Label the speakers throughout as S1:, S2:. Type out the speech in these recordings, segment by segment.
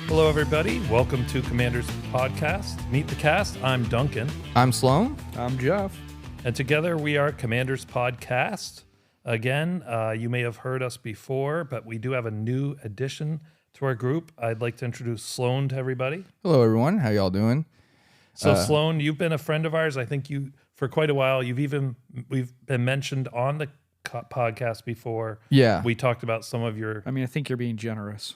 S1: Hello, everybody. Welcome to Commander's Podcast. Meet the cast. I'm Duncan.
S2: I'm Sloan.
S3: I'm Jeff.
S1: And together we are Commander's Podcast. Again, you may have heard us before, but we do have a new addition to our group. I'd like to introduce Sloan to everybody.
S2: Hello, everyone. How y'all doing?
S1: So, Sloan, you've been a friend of ours. I think you, for quite a while, we've been mentioned on the podcast before.
S2: Yeah.
S1: We talked about some of your...
S3: I think you're being generous.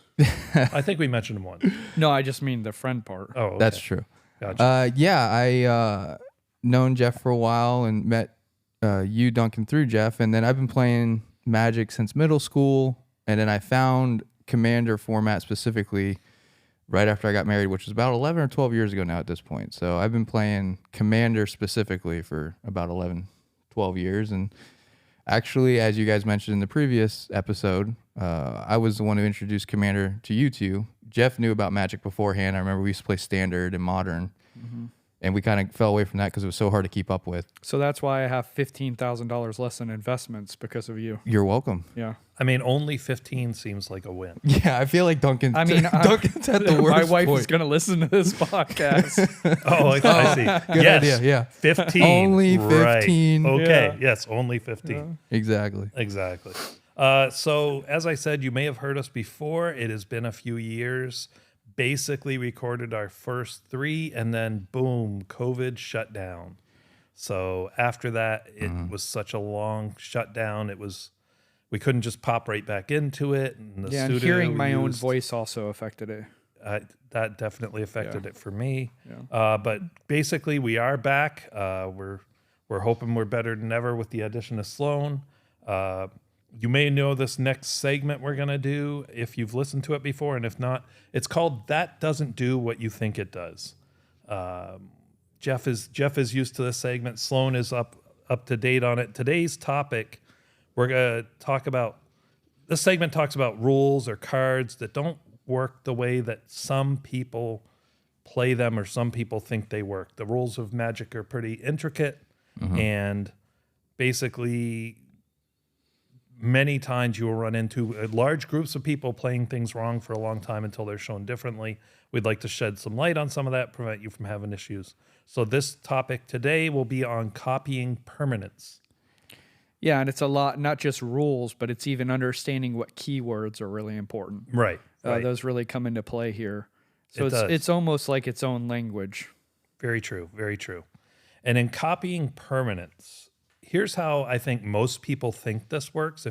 S1: I think we mentioned him once.
S3: No, I just mean the friend part.
S1: Oh, okay.
S2: That's true.
S1: Gotcha.
S2: I known Jeff for a while and met you, Duncan, through Jeff. And then I've been playing Magic since middle school. And then I found Commander format specifically right after I got married, which was about 11 or 12 years ago now at this point. So I've been playing Commander specifically for about 11, 12 years. And actually, as you guys mentioned in the previous episode, I was the one who introduced Commander to you two. Jeff knew about Magic beforehand. I remember we used to play Standard and Modern, and we kind of fell away from that because it was so hard to keep up with.
S3: So that's why I have $15,000 less in investments because of you.
S2: You're welcome.
S3: Yeah.
S1: Only 15 seems like a win.
S2: Yeah, I feel like Duncan's at the worst
S3: My wife
S2: point.
S3: is going to listen to this podcast.
S1: Oh, I see.
S2: Good idea, yeah.
S1: 15.
S2: Only 15.
S1: Right. Okay,
S3: Yeah.
S1: yes, only 15.
S2: Yeah. Exactly.
S1: So, as I said, you may have heard us before. It has been a few years. Basically recorded our first 3, and then boom, COVID shut down. So after that, it was such a long shutdown. We couldn't just pop right back into it. And the
S3: and
S1: studio
S3: hearing my own
S1: used-
S3: voice also affected it.
S1: that definitely affected it for me.
S3: Yeah.
S1: But basically, we are back. We're hoping we're better than ever with the addition of Sloan. You may know this next segment we're going to do if you've listened to it before, and if not, it's called That Doesn't Do What You Think It Does. Jeff is used to this segment. Sloan is up to date on it. Today's topic, we're going to talk about, this segment talks about rules or cards that don't work the way that some people play them or some people think they work. The rules of Magic are pretty intricate, and basically many times you will run into large groups of people playing things wrong for a long time until they're shown differently. We'd like to shed some light on some of that, prevent you from having issues. So this topic today will be on copying permanents.
S3: Yeah, and it's a lot, not just rules, but it's even understanding what keywords are really important.
S1: Right.
S3: Those really come into play here. So
S1: It does.
S3: it's almost like its own language.
S1: Very true. Very true. And in copying permanents, here's how I think most people think this works.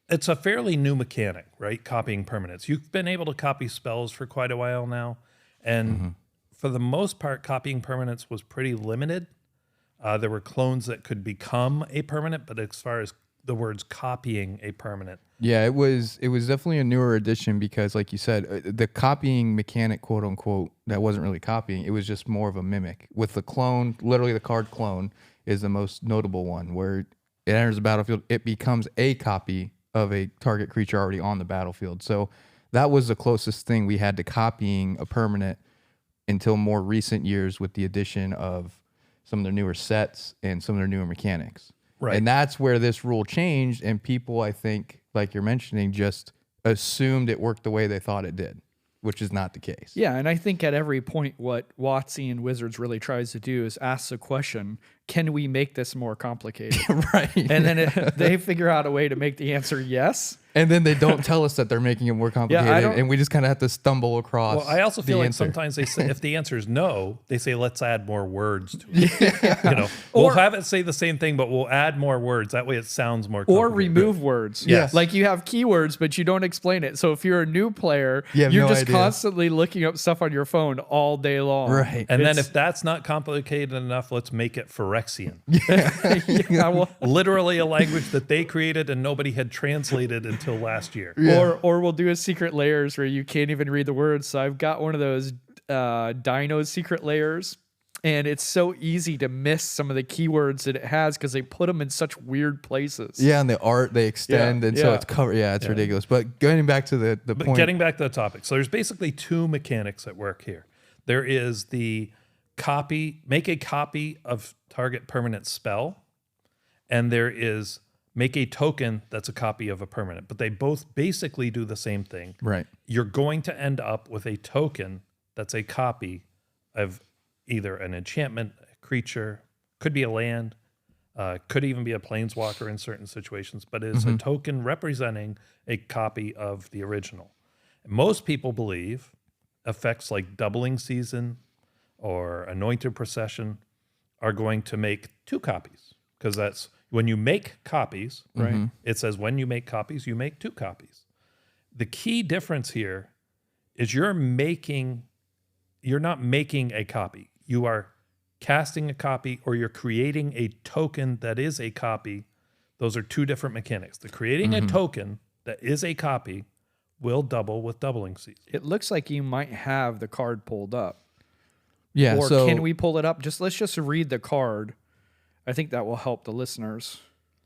S1: It's a fairly new mechanic, right? Copying permanents. You've been able to copy spells for quite a while now. And for the most part, copying permanents was pretty limited. There were clones that could become a permanent, but as far as the words copying a permanent.
S2: Yeah, it was definitely a newer addition because, like you said, the copying mechanic, quote unquote, that wasn't really copying. It was just more of a mimic. With the clone, literally the card clone is the most notable one, where it enters the battlefield, it becomes a copy of a target creature already on the battlefield. So that was the closest thing we had to copying a permanent until more recent years with the addition of some of their newer sets and some of their newer mechanics.
S1: Right.
S2: And that's where this rule changed, and people, I think, like you're mentioning, just assumed it worked the way they thought it did, which is not the case.
S3: Yeah, and I think at every point what WotC and Wizards really tries to do is ask the question, can we make this more complicated?
S2: Right.
S3: And then they figure out a way to make the answer yes.
S2: And then they don't tell us that they're making it more complicated, and we just kind of have to stumble across.
S1: Well, I also feel like
S2: answer.
S1: sometimes they say, if the answer is no, they say, let's add more words to it. We'll have it say the same thing, but we'll add more words. That way it sounds more
S3: Or
S1: complicated.
S3: remove words.
S1: Yes.
S3: Like you have keywords, but you don't explain it. So if you're a new player,
S2: You have
S3: you're
S2: no
S3: just
S2: idea.
S3: constantly looking up stuff on your phone all day long.
S2: Right.
S1: And then
S3: It's-
S1: if that's not complicated enough, let's make it Phyrexian.
S3: yeah, well,
S1: Literally a language that they created and nobody had translated until last year.
S2: Yeah.
S3: or we'll do a secret layers where you can't even read the words. So I've got one of those Dino secret layers, and it's so easy to miss some of the keywords that it has because they put them in such weird places.
S2: Yeah, and the art they extend,
S3: Yeah,
S2: and so
S3: yeah.
S2: it's covered. Yeah, it's ridiculous. But getting back to the
S1: But
S2: point.
S1: getting back to the topic. So there's basically 2 mechanics at work here. There is the make a copy of target permanent spell, and there is make a token that's a copy of a permanent, but they both basically do the same thing.
S2: Right.
S1: You're going to end up with a token that's a copy of either an enchantment, a creature, could be a land, could even be a planeswalker in certain situations, but it is a token representing a copy of the original. Most people believe effects like Doubling Season or Anointed Procession are going to make 2 copies, because that's when you make copies, right? It says when you make copies, you make 2 copies. The key difference here is you're not making a copy. You are casting a copy, or you're creating a token that is a copy. Those are 2 different mechanics. The creating a token that is a copy will double with Doubling Season.
S3: It looks like you might have the card pulled up.
S2: Yeah.
S3: Or
S2: so
S3: can we pull it up? Let's just read the card. I think that will help the listeners.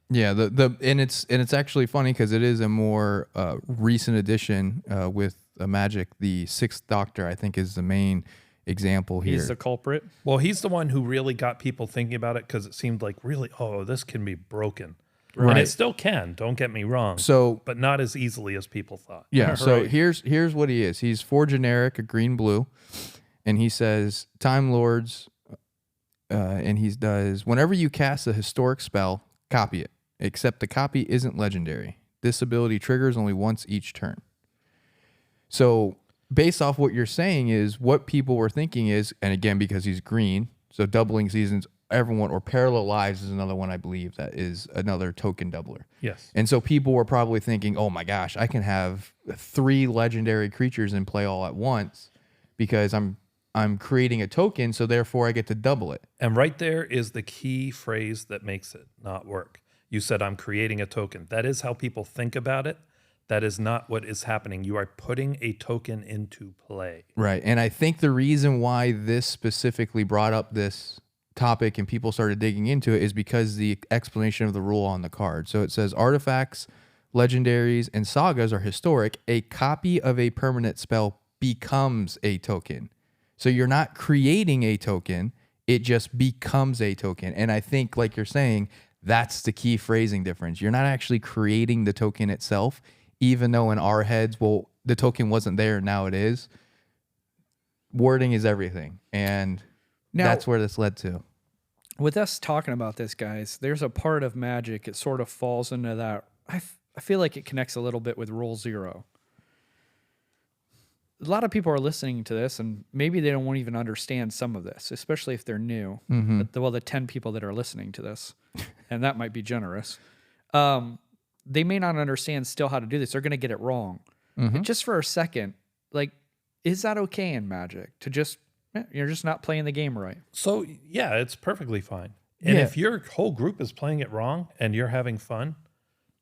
S2: Yeah, and it's actually funny because it is a more recent addition with Magic. The 6th Doctor, I think, is the main example here.
S3: He's the culprit.
S1: Well, he's the one who really got people thinking about it, because it seemed like really, this can be broken.
S2: Right.
S1: And it still can, don't get me wrong.
S2: So,
S1: but not as easily as people thought.
S2: yeah, so
S1: Right.
S2: here's what he is. He's 4 generic, a green-blue, and he says, Time Lords, and he does, whenever you cast a historic spell, copy it, except the copy isn't legendary. This ability triggers only once each turn. So based off what you're saying is what people were thinking is, and again, because he's green, so Doubling Seasons, everyone, or Parallel Lives is another one, I believe, that is another token doubler.
S1: Yes.
S2: And so people were probably thinking, oh my gosh, I can have 3 legendary creatures in play all at once because I'm creating a token, so therefore I get to double it.
S1: And right there is the key phrase that makes it not work. You said, I'm creating a token. That is how people think about it. That is not what is happening. You are putting a token into play.
S2: Right. And I think the reason why this specifically brought up this topic and people started digging into it is because the explanation of the rule on the card. So it says artifacts, legendaries, and sagas are historic. A copy of a permanent spell becomes a token. So you're not creating a token, it just becomes a token. And I think, like you're saying, that's the key phrasing difference. You're not actually creating the token itself, even though in our heads, well, the token wasn't there, now it is. Wording is everything. And that's where this led to.
S3: With us talking about this, guys, there's a part of Magic, it sort of falls into that. I feel like it connects a little bit with Rule 0. A lot of people are listening to this, and maybe they won't even understand some of this, especially if they're new. But the 10 people that are listening to this, and that might be generous, they may not understand still how to do this. They're going to get it wrong. And just for a second, like, is that okay in Magic to just, you're just not playing the game right?
S1: So, yeah, it's perfectly fine. And if your whole group is playing it wrong and you're having fun,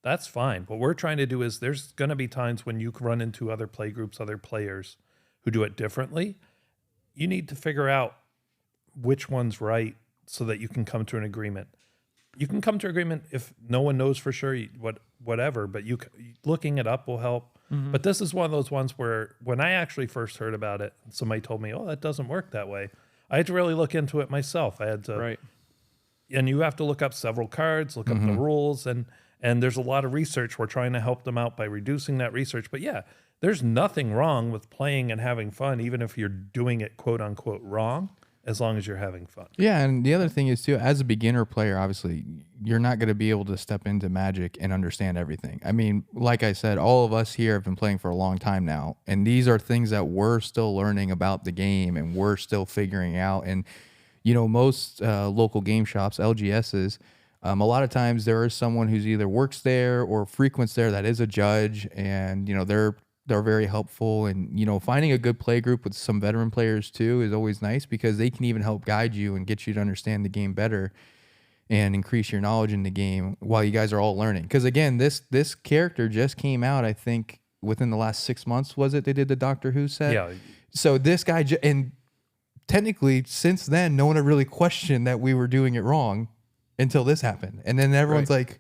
S1: that's fine. What we're trying to do is there's going to be times when you run into other play groups, other players who do it differently. You need to figure out which one's right so that you can come to an agreement. You can come to agreement if no one knows for sure, whatever, but looking it up will help. But this is one of those ones where when I actually first heard about it, somebody told me, that doesn't work that way. I had to really look into it myself. I had to,
S3: Right.
S1: And you have to look up several cards, look up the rules, and there's a lot of research. We're trying to help them out by reducing that research. But yeah, there's nothing wrong with playing and having fun, even if you're doing it quote unquote wrong, as long as you're having fun.
S2: Yeah, and the other thing is too, as a beginner player, obviously, you're not going to be able to step into Magic and understand everything. I mean, like I said, all of us here have been playing for a long time now, and these are things that we're still learning about the game and we're still figuring out. And you know, most local game shops, LGSs, a lot of times there is someone who's either works there or frequents there that is a judge, and you know they're very helpful. And you know, finding a good play group with some veteran players too is always nice because they can even help guide you and get you to understand the game better and increase your knowledge in the game while you guys are all learning. Because again, this character just came out, I think, within the last 6 months. Was it they did the Doctor Who set?
S1: Yeah.
S2: So this guy and technically since then, no one had really questioned that we were doing it wrong until this happened. And then everyone's like,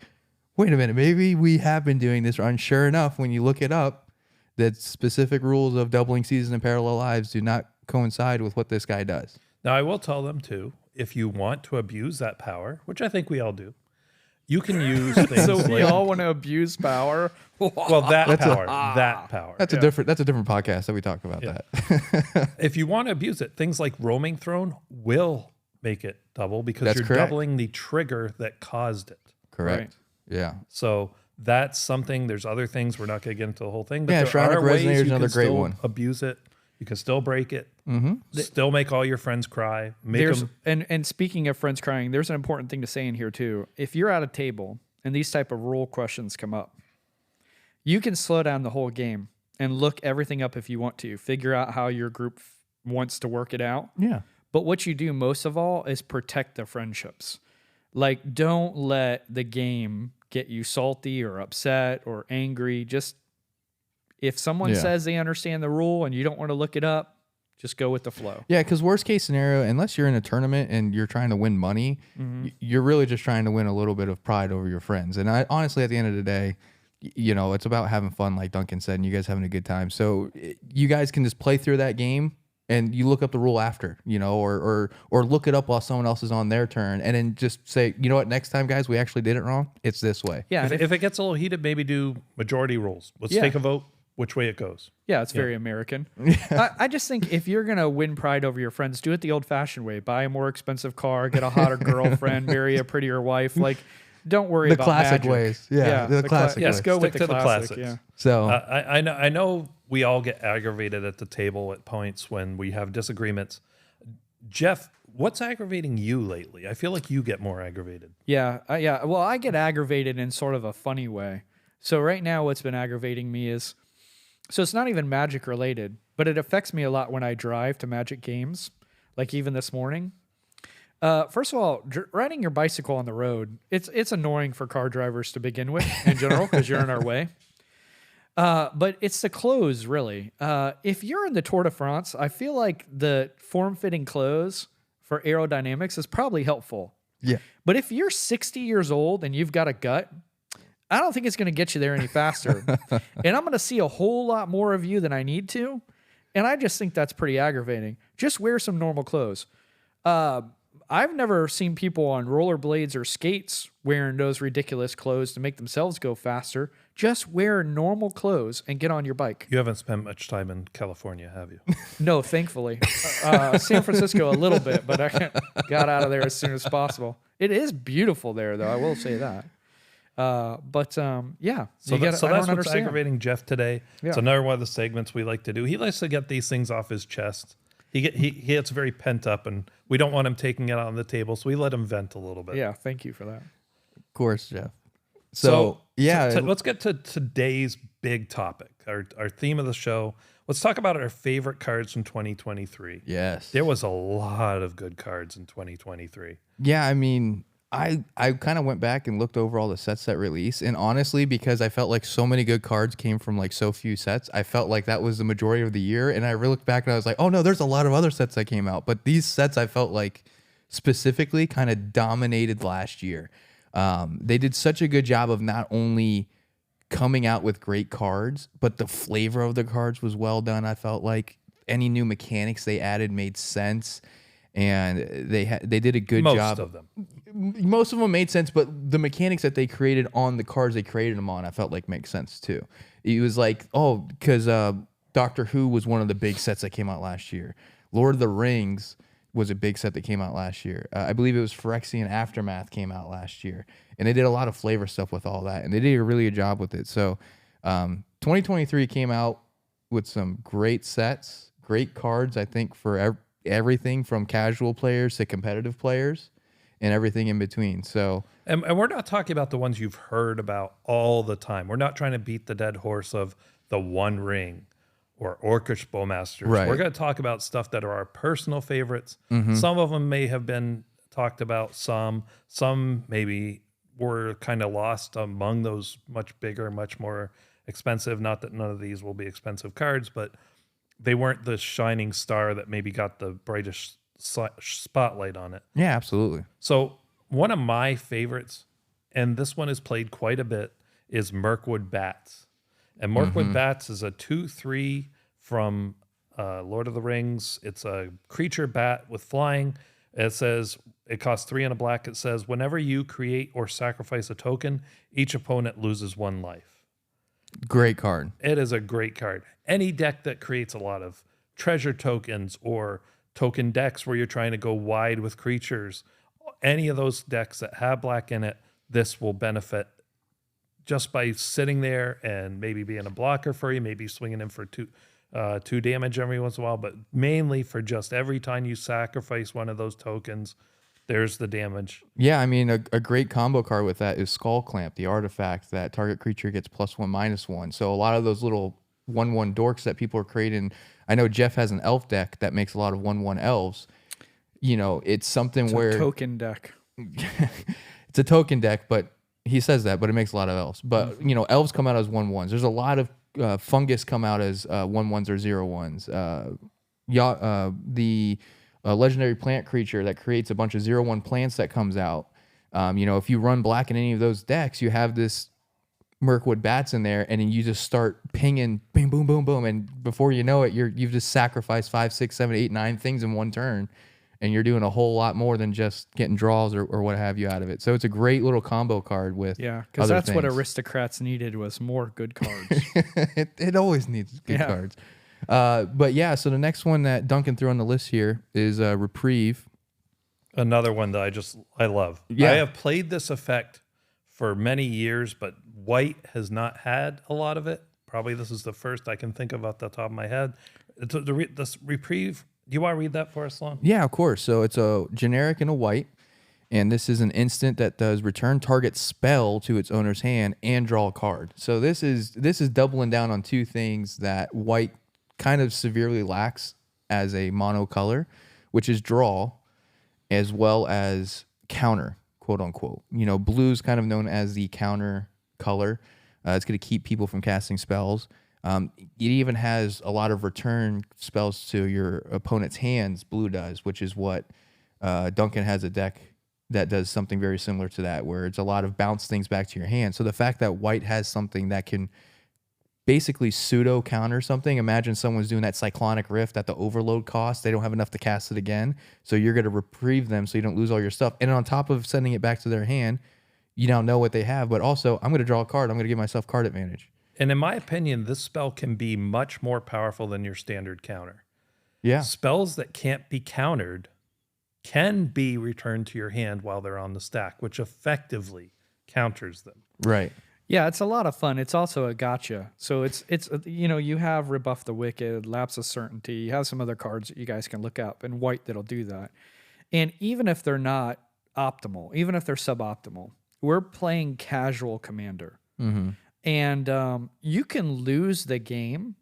S2: wait a minute, maybe we have been doing this wrong. Sure enough, when you look it up, that specific rules of Doubling Season and Parallel Lives do not coincide with what this guy does.
S1: Now, I will tell them too, if you want to abuse that power, which I think we all do, You can use things
S3: So we
S1: like,
S3: all want to abuse power.
S1: well, that power.
S2: That's a different podcast that we talk about that.
S1: If you want to abuse it, things like roaming throne will make it double because
S2: That's
S1: you're
S2: correct.
S1: doubling the trigger that caused it.
S2: Correct. Yeah.
S1: So that's something. There's other things. We're not going to get into the whole thing. But
S2: Yeah,
S1: there
S2: Shrine of
S1: are ways
S2: Resonator is
S1: you
S2: another
S1: can
S2: great
S1: still
S2: one.
S1: abuse it. You can still break it. Still make all your friends cry. Make
S3: There's
S1: them.
S3: and speaking of friends crying, there's an important thing to say in here too. If you're at a table and these type of rule questions come up, you can slow down the whole game and look everything up if you want to. Figure out how your group wants to work it out.
S2: Yeah.
S3: But what you do most of all is protect the friendships. Like, don't let the game get you salty or upset or angry. Just if someone says they understand the rule and you don't want to look it up, just go with the flow.
S2: Yeah, because worst case scenario, unless you're in a tournament and you're trying to win money, you're really just trying to win a little bit of pride over your friends. And I honestly, at the end of the day, you know, it's about having fun, like Duncan said, and you guys having a good time. So you guys can just play through that game and you look up the rule after, you know, or look it up while someone else is on their turn, and then just say, you know what, next time, guys, we actually did it wrong. It's this way.
S3: Yeah.
S1: If it gets a little heated, maybe do majority rules. Let's
S3: Yeah.
S1: take a vote which way it goes.
S3: Yeah, it's very American. I just think if you're going to win pride over your friends, do it the old-fashioned way. Buy a more expensive car, get a hotter girlfriend, marry a prettier wife. Like, don't worry
S2: The
S3: about
S2: classic
S3: magic.
S2: ways. Yeah, the classic
S3: Yes,
S2: ways.
S3: go with
S1: Stick
S3: the
S1: to the
S3: classic.
S1: classics.
S3: Yeah.
S2: So
S1: I know we all get aggravated at the table at points when we have disagreements. Jeff, what's aggravating you lately? I feel like you get more aggravated.
S3: Yeah. Well, I get aggravated in sort of a funny way. So right now what's been aggravating me is, so it's not even magic related, but it affects me a lot when I drive to magic games, like even this morning. First of all, riding your bicycle on the road, it's annoying for car drivers to begin with in general because you're in our way. But it's the clothes, really. If you're in the Tour de France, I feel like the form-fitting clothes for aerodynamics is probably helpful.
S2: yeah,
S3: But if you're 60 years old and you've got a gut, I don't think it's going to get you there any faster. And I'm going to see a whole lot more of you than I need to. And I just think that's pretty aggravating. Just wear some normal clothes. I've never seen people on rollerblades or skates wearing those ridiculous clothes to make themselves go faster. Just wear normal clothes and get on your bike.
S1: You haven't spent much time in California, have you?
S3: No, thankfully. San Francisco a little bit, but I got out of there as soon as possible. It is beautiful there, though. I will say that. Yeah.
S1: So,
S3: I
S1: that's
S3: don't
S1: what's
S3: understand.
S1: aggravating Jeff today.
S3: Yeah.
S1: It's another one of the segments we like to do. He likes to get these things off his chest. He gets very pent up, and we don't want him taking it out on the table, so we let him vent a little bit.
S3: Yeah, thank you for that.
S2: of course, Jeff. So yeah,
S1: let's get to today's big topic, our theme of the show. Let's talk about our favorite cards from 2023.
S2: yes.
S1: There was a lot of good cards in 2023.
S2: Yeah, I mean, I kind of went back and looked over all the sets that released, and honestly, because I felt like so many good cards came from like so few sets, I felt like that was the majority of the year. And I really looked back and I was like, oh no, there's a lot of other sets that came out, but these sets I felt like specifically kind of dominated last year. They did such a good job of not only coming out with great cards, but the flavor of the cards was well done. I felt like any new mechanics they added made sense. And they did a good job.
S1: Most of them.
S2: Most of them made sense, but the mechanics that they created on the cards they created them on, I felt like makes sense too. It was like, because Doctor Who was one of the big sets that came out last year. Lord of the Rings was a big set that came out last year. I believe it was Phyrexian Aftermath came out last year. And they did a lot of flavor stuff with all that. And they did a really good job with it. So 2023 came out with some great sets, great cards, I think, for everything from casual players to competitive players and everything in between. So,
S1: and we're not talking about the ones you've heard about all the time. We're not trying to beat the dead horse of the One Ring or Orcish Bowmasters.
S2: Right.
S1: We're going to talk about stuff that are our personal favorites. Some of them may have been talked about. Some maybe were kind of lost among those much bigger, much more expensive. Not that none of these will be expensive cards, but they weren't the shining star that maybe got the brightest spotlight on it.
S2: yeah, absolutely.
S1: So one of my favorites, and this one is played quite a bit, is Mirkwood Bats. And Mirkwood Bats is a 2/3 from Lord of the Rings. It's a creature bat with flying. It says it costs 3 and a black. It says whenever you create or sacrifice a token, each opponent loses 1 life.
S2: Great card.
S1: It is a great card. Any deck that creates a lot of treasure tokens or token decks where you're trying to go wide with creatures, any of those decks that have black in it, this will benefit just by sitting there and maybe being a blocker for you, maybe swinging in for 2 damage every once in a while, but mainly for just every time you sacrifice one of those tokens, there's the damage.
S2: Yeah, I mean, a great combo card with that is Skull Clamp, the artifact that target creature gets +1/-1. So a lot of those little 1/1 dorks that people are creating, I know Jeff has an elf deck that makes a lot of 1/1 elves. You know, it's something
S3: It's
S2: where
S3: a token deck.
S2: it's a token deck, but he says that, but it makes a lot of elves. But, you know, elves come out as 1/1s. There's a lot of fungus come out as 1/1s or 0/1s. The legendary plant creature that creates a bunch of 0/1 plants that comes out. You know, if you run black in any of those decks, you have this Mirkwood bats in there, and then you just start pinging, bing, boom, boom, boom, and before you know it, you've just sacrificed 5, 6, 7, 8, 9 things in one turn, and you're doing a whole lot more than just getting draws or what have you out of it. So it's a great little combo card with
S3: because that's what aristocrats needed was more good cards.
S2: it always needs good cards. But yeah, so the next one that Duncan threw on the list here is Reprieve.
S1: Another one that I love.
S2: Yeah.
S1: I have played this effect for many years, but white has not had a lot of it. Probably this is the first I can think of off the top of my head. This Reprieve, do you want to read that for us, Sloan?
S2: Yeah, of course. So it's a generic and a white, and this is an instant that does return target spell to its owner's hand and draw a card. So this is doubling down on 2 things that white kind of severely lacks as a mono color, which is draw as well as counter, quote unquote. You know, blue's kind of known as the counter color. It's going to keep people from casting spells. It even has a lot of return spells to your opponent's hands, blue does, which is what Duncan has a deck that does something very similar to that, where it's a lot of bounce things back to your hand. So the fact that white has something that can basically pseudo counter something. Imagine someone's doing that Cyclonic Rift at the overload cost. They don't have enough to cast it again. So you're going to reprieve them so you don't lose all your stuff. And on top of sending it back to their hand, you now know what they have. But also, I'm going to draw a card. I'm going to give myself card advantage.
S1: And in my opinion, this spell can be much more powerful than your standard counter.
S2: Yeah.
S1: Spells that can't be countered can be returned to your hand while they're on the stack, which effectively counters them.
S2: Right.
S3: Yeah, it's a lot of fun. It's also a gotcha. So it's you know, you have Rebuff the Wicked, Lapse of Certainty. You have some other cards that you guys can look up in white that'll do that. And even if they're not optimal, even if they're suboptimal, we're playing casual commander.
S2: Mm-hmm.
S3: And you can lose the game,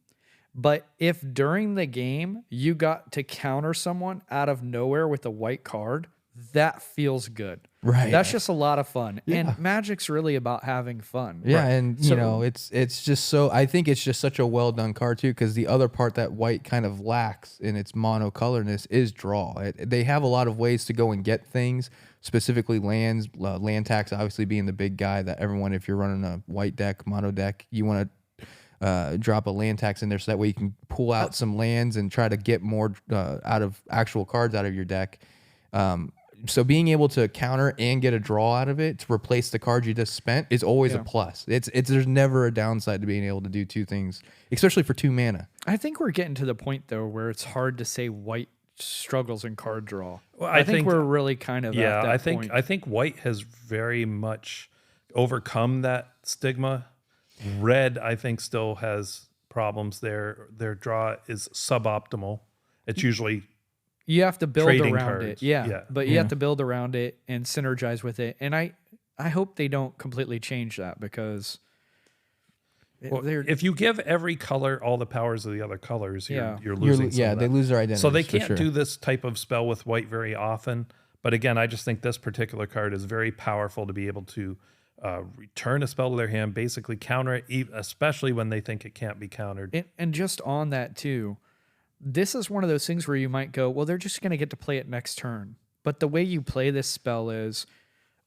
S3: but if during the game you got to counter someone out of nowhere with a white card, that feels good.
S2: Right.
S3: That's just a lot of fun.
S2: Yeah.
S3: And Magic's really about having fun.
S2: Yeah,
S3: Right.
S2: and you know, it's just so, I think it's just such a well done card too, because the other part that white kind of lacks in its monocolorness is draw. They have a lot of ways to go and get things, specifically lands, land tax obviously being the big guy that everyone, if you're running a white deck, mono deck, you want to drop a land tax in there so that way you can pull out some lands and try to get more out of actual cards out of your deck. So being able to counter and get a draw out of it to replace the card you just spent is always a plus. It's there's never a downside to being able to do 2 things, especially for 2 mana.
S3: I think we're getting to the point though where it's hard to say white struggles in card draw.
S1: Well,
S3: I think we're really kind of at that point.
S1: I think white has very much overcome that stigma. Red, I think, still has problems there. Their draw is suboptimal. It's usually
S3: you have to build
S1: trading
S3: around
S1: cards.
S3: it. Yeah. But you have to build around it and synergize with it. And I hope they don't completely change that because
S1: if you give every color all the powers of the other colors, you're losing some of
S2: they
S1: that.
S2: lose their identity.
S1: So they can't do this type of spell with white very often. But again, I just think this particular card is very powerful to be able to return a spell to their hand, basically counter it, especially when they think it can't be countered.
S3: And just on that too, this is one of those things where you might go, well, they're just going to get to play it next turn. But the way you play this spell is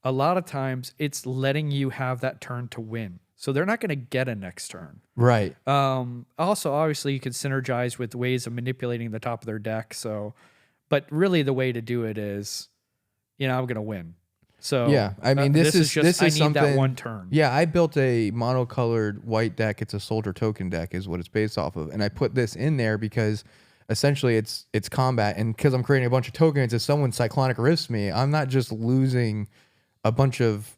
S3: a lot of times it's letting you have that turn to win. So they're not going to get a next turn.
S2: Right.
S3: Also, obviously, you can synergize with ways of manipulating the top of their deck. So But really, the way to do it is, I'm gonna win. So
S2: Yeah, I mean, this is
S3: I need
S2: something.
S3: that one turn.
S2: Yeah, I built a monocolored white deck. It's a soldier token deck, is what it's based off of, and I put this in there because essentially it's combat, and because I'm creating a bunch of tokens. If someone cyclonic rifts me, I'm not just losing a bunch of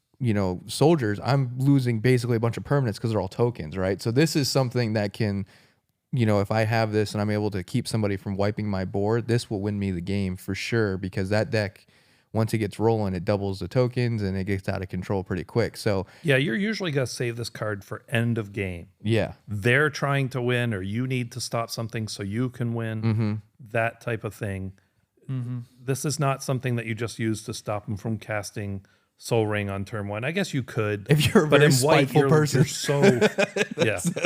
S2: soldiers. I'm losing basically a bunch of permanents because they're all tokens, right? So this is something that can, if I have this and I'm able to keep somebody from wiping my board, this will win me the game for sure, because that deck, once it gets rolling, it doubles the tokens and it gets out of control pretty quick. So
S1: Yeah, you're usually going to save this card for end of game.
S2: yeah,
S1: They're trying to win, or you need to stop something so you can win, that type of thing. This is not something that you just use to stop them from casting Soul Ring on turn 1. I guess you could,
S2: if you're a
S1: but
S2: very
S1: in white,
S2: spiteful person.
S1: you're so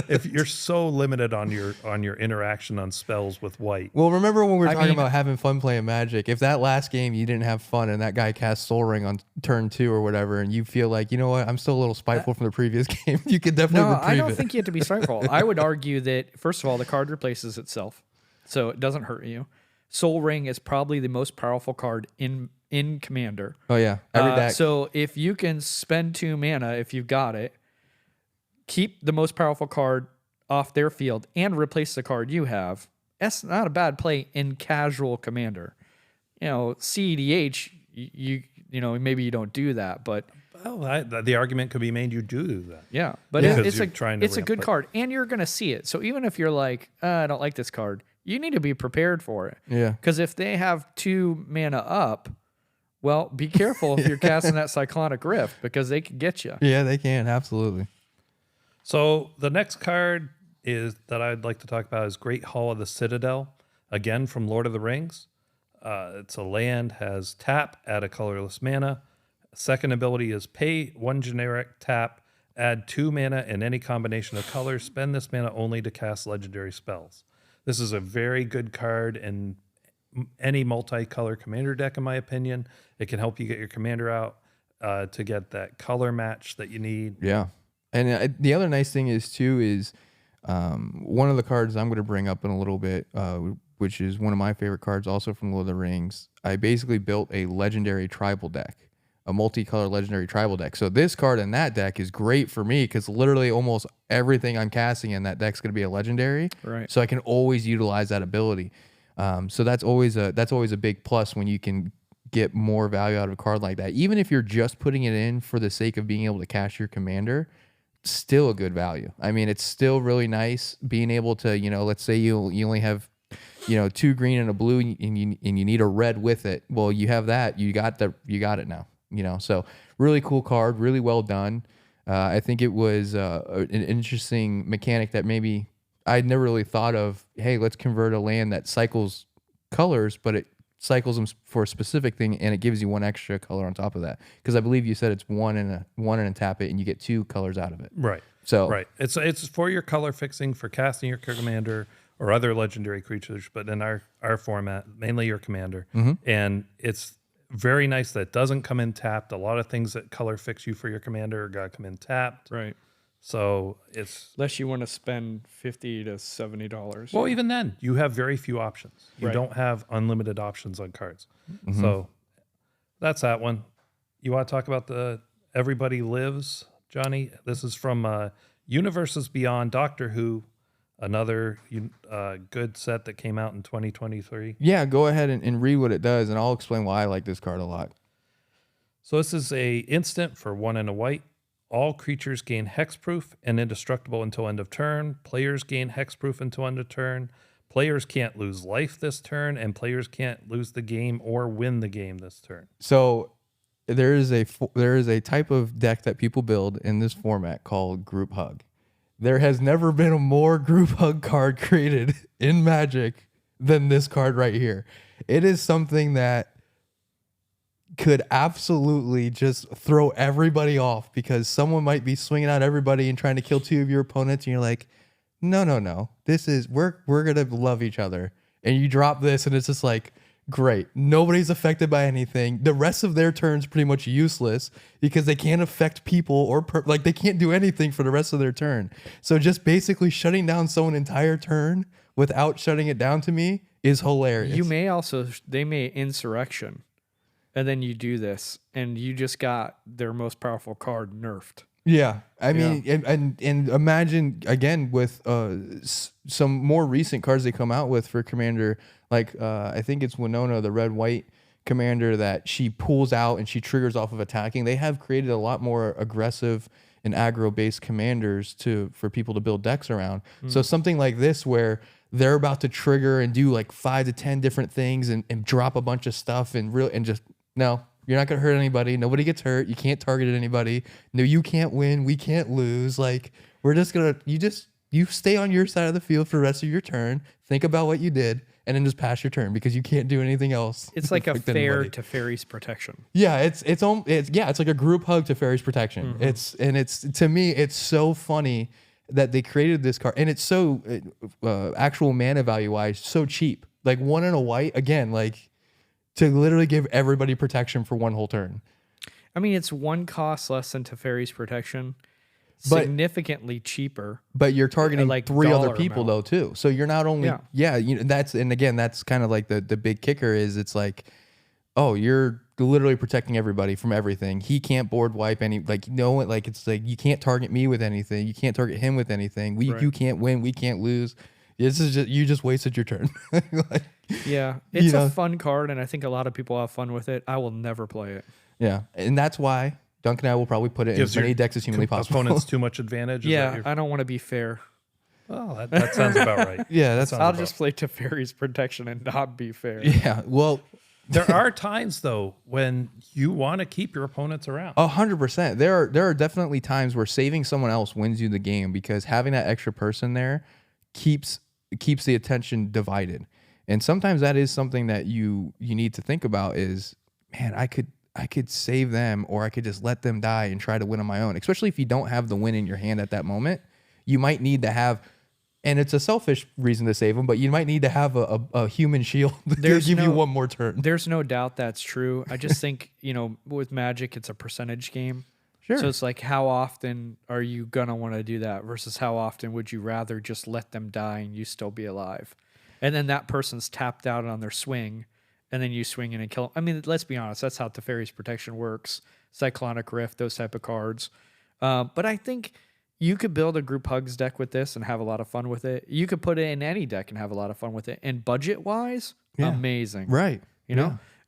S1: if you're so limited on your interaction on spells with white.
S2: Well, remember when we were
S3: I
S2: talking
S3: mean-
S2: about having fun playing Magic? If that last game you didn't have fun and that guy cast Soul Ring on turn 2 or whatever, and you feel like, you know what, I'm still a little spiteful from the previous game, you could definitely
S3: No,
S2: reprieve
S3: I don't
S2: it.
S3: think you have to be spiteful. I would argue that, first of all, the card replaces itself, so it doesn't hurt you. Soul Ring is probably the most powerful card in Commander.
S2: Oh yeah, every deck.
S3: So if you can spend 2 mana, if you've got it, keep the most powerful card off their field and replace the card you have, that's not a bad play in casual Commander. CEDH, maybe you don't do that, but
S1: Well, the argument could be made you do that.
S3: yeah, but
S1: Yeah.
S3: it's
S1: Because
S3: a
S1: you're
S3: good card, and you're gonna see it. So even if you're like, I don't like this card, you need to be prepared for it.
S2: Yeah.
S3: Because if they have 2 mana up, well, be careful if you're casting that Cyclonic Rift, because they can get you.
S2: Yeah, they can, absolutely.
S1: So the next card that I'd like to talk about is Great Hall of the Citadel, again from Lord of the Rings. It's a land, has tap, add a colorless mana. Second ability is pay 1 generic tap, add 2 mana in any combination of colors. Spend this mana only to cast legendary spells. This is a very good card in any multicolor commander deck, in my opinion. It can help you get your commander out to get that color match that you need.
S2: Yeah. And the other nice thing is one of the cards I'm going to bring up in a little bit, which is one of my favorite cards also from Lord of the Rings. I basically built a legendary tribal deck, a multicolor legendary tribal deck. So this card in that deck is great for me because literally almost everything I'm casting in that deck's going to be a legendary.
S3: Right.
S2: So I can always utilize that ability. So that's always a big plus when you can get more value out of a card like that. Even if you're just putting it in for the sake of being able to cast your commander, still a good value. I mean, it's still really nice being able to, let's say you only have, 2 green and a blue and you need a red with it. Well, you have that, you got it now, so really cool card, really well done. I think it was an interesting mechanic that maybe I'd never really thought of. Hey, let's convert a land that cycles colors, but it cycles them for a specific thing, and it gives you 1 extra color on top of that. Because I believe you said it's one and a tap it, and you get 2 colors out of it.
S1: Right.
S2: So
S1: right. It's for your color fixing for casting your commander or other legendary creatures, but in our format, mainly your commander. And it's very nice that it doesn't come in tapped. A lot of things that color fix you for your commander got to come in tapped.
S3: Right.
S1: So it's
S3: Unless you want to spend $50 to $70.
S1: well, even then you have very few options. You
S3: Right.
S1: don't have unlimited options on cards. So that's that one. You want to talk about the Everybody Lives, Johnny? This is from Universes Beyond Doctor Who, another good set that came out in 2023.
S2: yeah, go ahead and read what it does, and I'll explain why I like this card a lot.
S1: So this is a instant for 1 and a white. All creatures gain hexproof and indestructible until end of turn. Players gain hexproof until end of turn. Players can't lose life this turn, and players can't lose the game or win the game this turn.
S2: So there is a type of deck that people build in this format called Group Hug. There has never been a more Group Hug card created in Magic than this card right here. It is something that could absolutely just throw everybody off, because someone might be swinging out everybody and trying to kill 2 of your opponents, and you're like, no, this is we're gonna love each other, and you drop this, and it's just like, great, nobody's affected by anything. The rest of their turn's pretty much useless because they can't affect people or they can't do anything for the rest of their turn. So just basically shutting down someone entire turn without shutting it down to me is hilarious.
S3: They may insurrection, and then you do this, and you just got their most powerful card nerfed.
S2: Yeah, I mean, and imagine again with some more recent cards they come out with for Commander, like I think it's Winona, the red-white commander that she pulls out and she triggers off of attacking. They have created a lot more aggressive and aggro-based commanders for people to build decks around. So something like this where they're about to trigger and do like 5 to 10 different things and drop a bunch of stuff and just no. You're not gonna hurt anybody. Nobody gets hurt. You can't target anybody. No, you can't win. We can't lose. Like we're just gonna you stay on your side of the field for the rest of your turn. Think about what you did, and then just pass your turn because you can't do anything else.
S3: It's like a fair to Fairies protection.
S2: Yeah, it's like a group hug to Fairies protection. It's to me it's so funny that they created this card and it's so actual mana value wise so cheap. Like 1 and a white again like. To literally give everybody protection for one whole turn.
S3: I mean, it's 1 cost less than Teferi's protection, significantly cheaper.
S2: But you're targeting
S3: like
S2: 3 other
S3: dollar
S2: people
S3: amount.
S2: though too. So you're not only that's kind of like the big kicker is it's like, oh, you're literally protecting everybody from everything. He can't board wipe any it's like you can't target me with anything. You can't target him with anything. You can't win. We can't lose. This is just you just wasted your turn. Like,
S3: yeah, it's a fun card, and I think a lot of people have fun with it. I will never play it.
S2: Yeah, and that's why Duncan and I will probably put it in as many decks as humanly possible.
S1: Opponents too much advantage.
S3: I don't want to be fair.
S1: Well, that sounds about right.
S2: Yeah,
S3: I'll just play Teferi's protection and not be fair.
S2: Yeah, well,
S1: there are times though when you want to keep your opponents around.
S2: 100%. There are definitely times where saving someone else wins you the game because having that extra person there keeps the attention divided. And sometimes that is something that you need to think about is, man, I could save them or I could just let them die and try to win on my own. Especially if you don't have the win in your hand at that moment, you might need to have, and it's a selfish reason to save them, but you might need to have a human shield to give you one more turn.
S3: There's no doubt that's true. I just think, with Magic, it's a percentage game.
S2: Sure.
S3: So it's like, how often are you going to want to do that versus how often would you rather just let them die and you still be alive? And then that person's tapped out on their swing, and then you swing in and kill them. I mean, let's be honest. That's how Teferi's protection works. Cyclonic Rift, those type of cards. But I think you could build a group hugs deck with this and have a lot of fun with it. You could put it in any deck and have a lot of fun with it. And budget-wise, amazing.
S2: Right.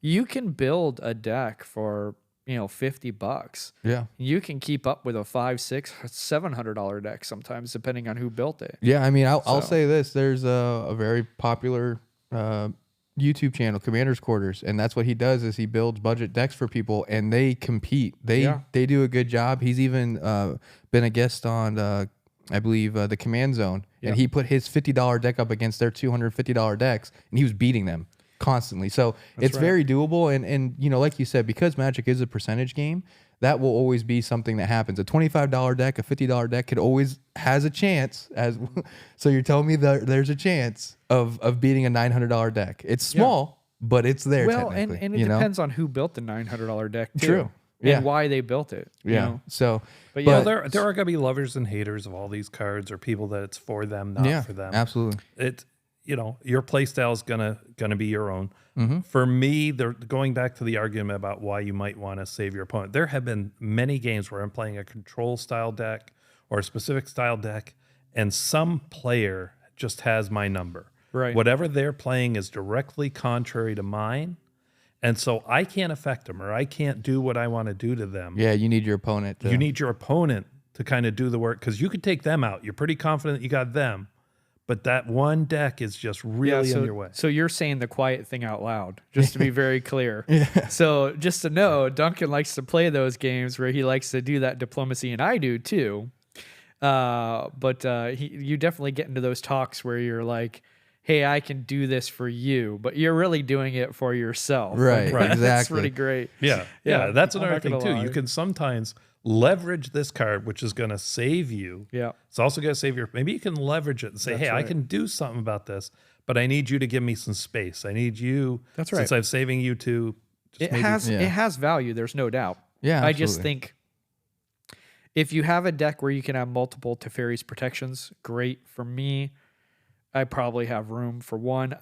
S3: You can build a deck for $50.
S2: Yeah. You
S3: can keep up with a $500, $600, $700 deck sometimes, depending on who built it.
S2: Yeah, I mean, I'll say this: there's a very popular YouTube channel, Commander's Quarters, and that's what he does is he builds budget decks for people, and they compete. They do a good job. He's even been a guest on, I believe, the Command Zone, and he put his $50 deck up against their $250 decks, and he was beating them constantly. So it's very doable. And like you said, because Magic is a percentage game, that will always be something that happens. A $25 deck, a $50 deck has a chance so you're telling me that there's a chance of beating a $900 deck. It's small, but it's there.
S3: Well, and it depends on who built the $900 deck too.
S2: True.
S3: And why they built it.
S2: Yeah. So,
S1: but there are going to be lovers and haters of all these cards, or people that it's for them, not for them.
S2: Absolutely.
S1: It's your play style is gonna be your own.
S2: Mm-hmm.
S1: For me, going back to the argument about why you might want to save your opponent. There have been many games where I'm playing a control style deck or a specific style deck, and some player just has my number.
S3: Right.
S1: Whatever they're playing is directly contrary to mine, and so I can't affect them, or I can't do what I want to do to them.
S2: Yeah, you need your opponent.
S1: You need your opponent to kind of do the work, because you could take them out. You're pretty confident you got them. But that one deck is just really in your way.
S3: So you're saying the quiet thing out loud, just to be very clear. So just to know, Duncan likes to play those games where he likes to do that diplomacy, and I do too. But you definitely get into those talks where you're like, hey, I can do this for you, but you're really doing it for yourself.
S2: Right,
S3: That's
S2: exactly.
S3: pretty great.
S1: Yeah, that's another thing too.
S3: lie.
S1: You can sometimes leverage this card, which is going to save you.
S3: Yeah.
S1: It's also going to save maybe you can leverage it and say, hey, I can do something about this, but I need you to give me some space. I need you, since I'm saving you to.
S3: It has value. There's no doubt.
S2: Yeah, absolutely.
S3: I just think if you have a deck where you can have multiple Teferi's protections, great. For me, I probably have room for one.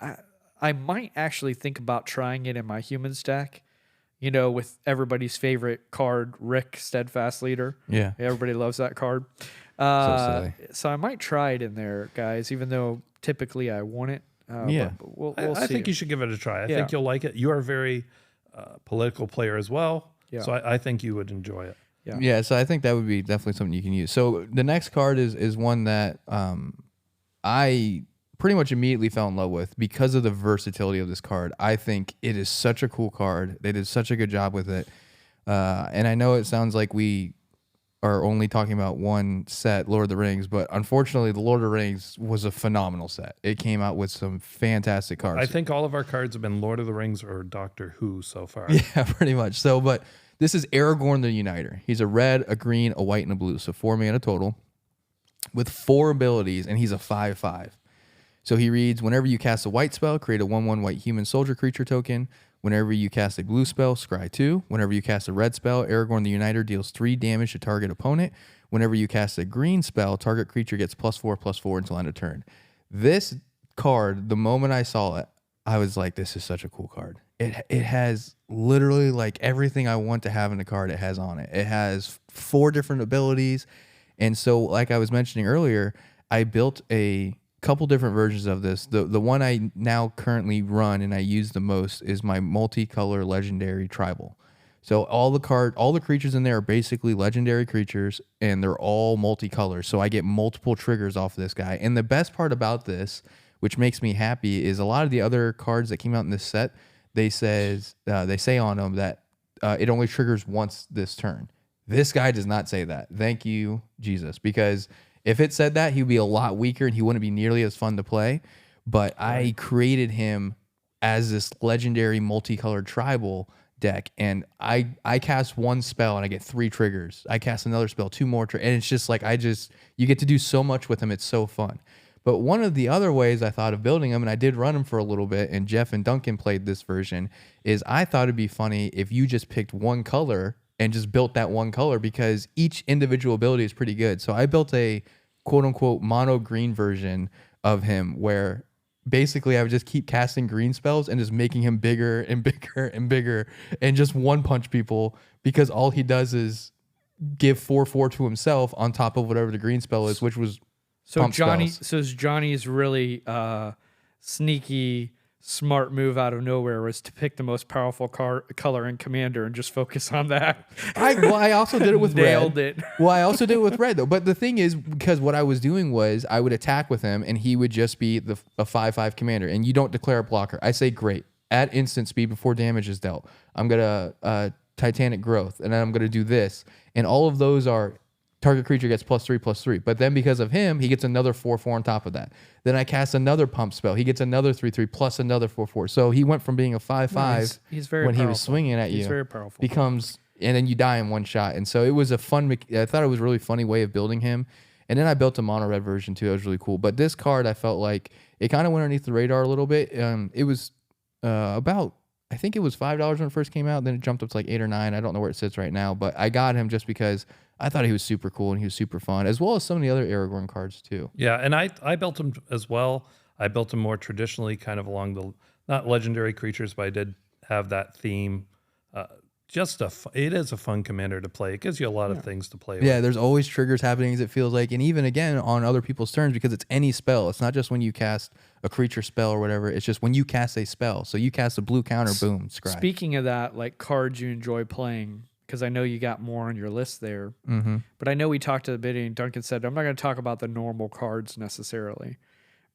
S3: I might actually think about trying it in my humans deck. You know, with everybody's favorite card, Rick, Steadfast Leader.
S2: Yeah.
S3: Everybody loves that card.
S2: silly.
S3: So I might try it in there, guys, even though typically I wouldn't.
S2: Yeah.
S3: But we'll
S1: I
S3: see.
S1: think you should give it a try. I
S3: Yeah.
S1: think you'll like it. You are a very political player as well.
S3: Yeah.
S1: So I think you would enjoy it.
S3: Yeah.
S2: Yeah, so I think that would be definitely something you can use. So the next card is one that I pretty much immediately fell in love with because of the versatility of this card. I think it is such a cool card. They did such a good job with it. And I know it sounds like we are only talking about one set, Lord of the Rings, but unfortunately, the Lord of the Rings was a phenomenal set. It came out with some fantastic cards.
S1: I think all of our cards have been Lord of the Rings or Doctor Who so far.
S2: Yeah, pretty much. So, but this is Aragorn the Uniter. He's a red, a green, a white, and a blue. So 4 mana total with 4 abilities, and he's a 5/5. So he reads, whenever you cast a white spell, create a 1/1 white human soldier creature token. Whenever you cast a blue spell, scry 2. Whenever you cast a red spell, Aragorn the Uniter deals 3 damage to target opponent. Whenever you cast a green spell, target creature gets +4/+4 until end of turn. This card, the moment I saw it, I was like, this is such a cool card. It has literally like everything I want to have in a card it has on it. It has 4 different abilities. And so, like I was mentioning earlier, I built a couple different versions of this. The one I now currently run and I use the most is my multicolor legendary tribal. So all the creatures in there are basically legendary creatures, and they're all multicolor. So I get multiple triggers off this guy. And the best part about this, which makes me happy, is a lot of the other cards that came out in this set, they say on them that it only triggers once this turn. This guy does not say that. Thank you, Jesus, because if it said that, he would be a lot weaker and he wouldn't be nearly as fun to play. But I created him as this legendary multicolored tribal deck, and I cast 1 spell and I get 3 triggers. I cast another spell, 2 more, and it's just like you get to do so much with him. It's so fun. But one of the other ways I thought of building him, and I did run him for a little bit, and Jeff and Duncan played this version, is I thought it'd be funny if you just picked one color and just built that one color, because each individual ability is pretty good. So I built a quote unquote mono green version of him where basically I would just keep casting green spells and just making him bigger and bigger and bigger and just one punch people, because all he does is give 4/4 to himself on top of whatever the green spell is, which was
S3: So
S2: pump spells.
S3: Johnny's really sneaky, smart move out of nowhere was to pick the most powerful color in Commander and just focus on that.
S2: I also did it with
S3: Nailed
S2: red.
S3: it.
S2: Well, I also did it with red though. But the thing is, because what I was doing was I would attack with him and he would just be a 5/5 commander, and you don't declare a blocker. I say great. At instant speed before damage is dealt, I'm gonna Titanic Growth, and then I'm gonna do this, and all of those are target creature gets +3/+3. But then because of him, he gets another 4/4 on top of that. Then I cast another pump spell. He gets another 3/3 plus another 4/4. So he went from being a 5/5
S3: He's very
S2: when he was
S3: powerful.
S2: swinging at you.
S3: He's very powerful.
S2: Becomes, and then you die in one shot. And so it was a fun. I thought it was a really funny way of building him. And then I built a mono red version too. That was really cool. But this card, I felt like it kind of went underneath the radar a little bit. It was about, I think it was $5 when it first came out. Then it jumped up to like 8 or 9. I don't know where it sits right now. But I got him just because I thought he was super cool and he was super fun, as well as some of the other Aragorn cards too.
S1: Yeah, and I built him as well. I built him more traditionally, kind of along the, not legendary creatures, but I did have that theme. It is a fun commander to play. It gives you a lot of things to play with.
S2: Yeah, there's always triggers happening, as it feels like, and even again on other people's turns, because it's any spell. It's not just when you cast a creature spell or whatever. It's just when you cast a spell. So you cast a blue counter, boom, scry.
S3: Speaking of that, like cards you enjoy playing, because I know you got more on your list there.
S2: Mm-hmm.
S3: But I know we talked at the beginning. Duncan said, I'm not going to talk about the normal cards necessarily.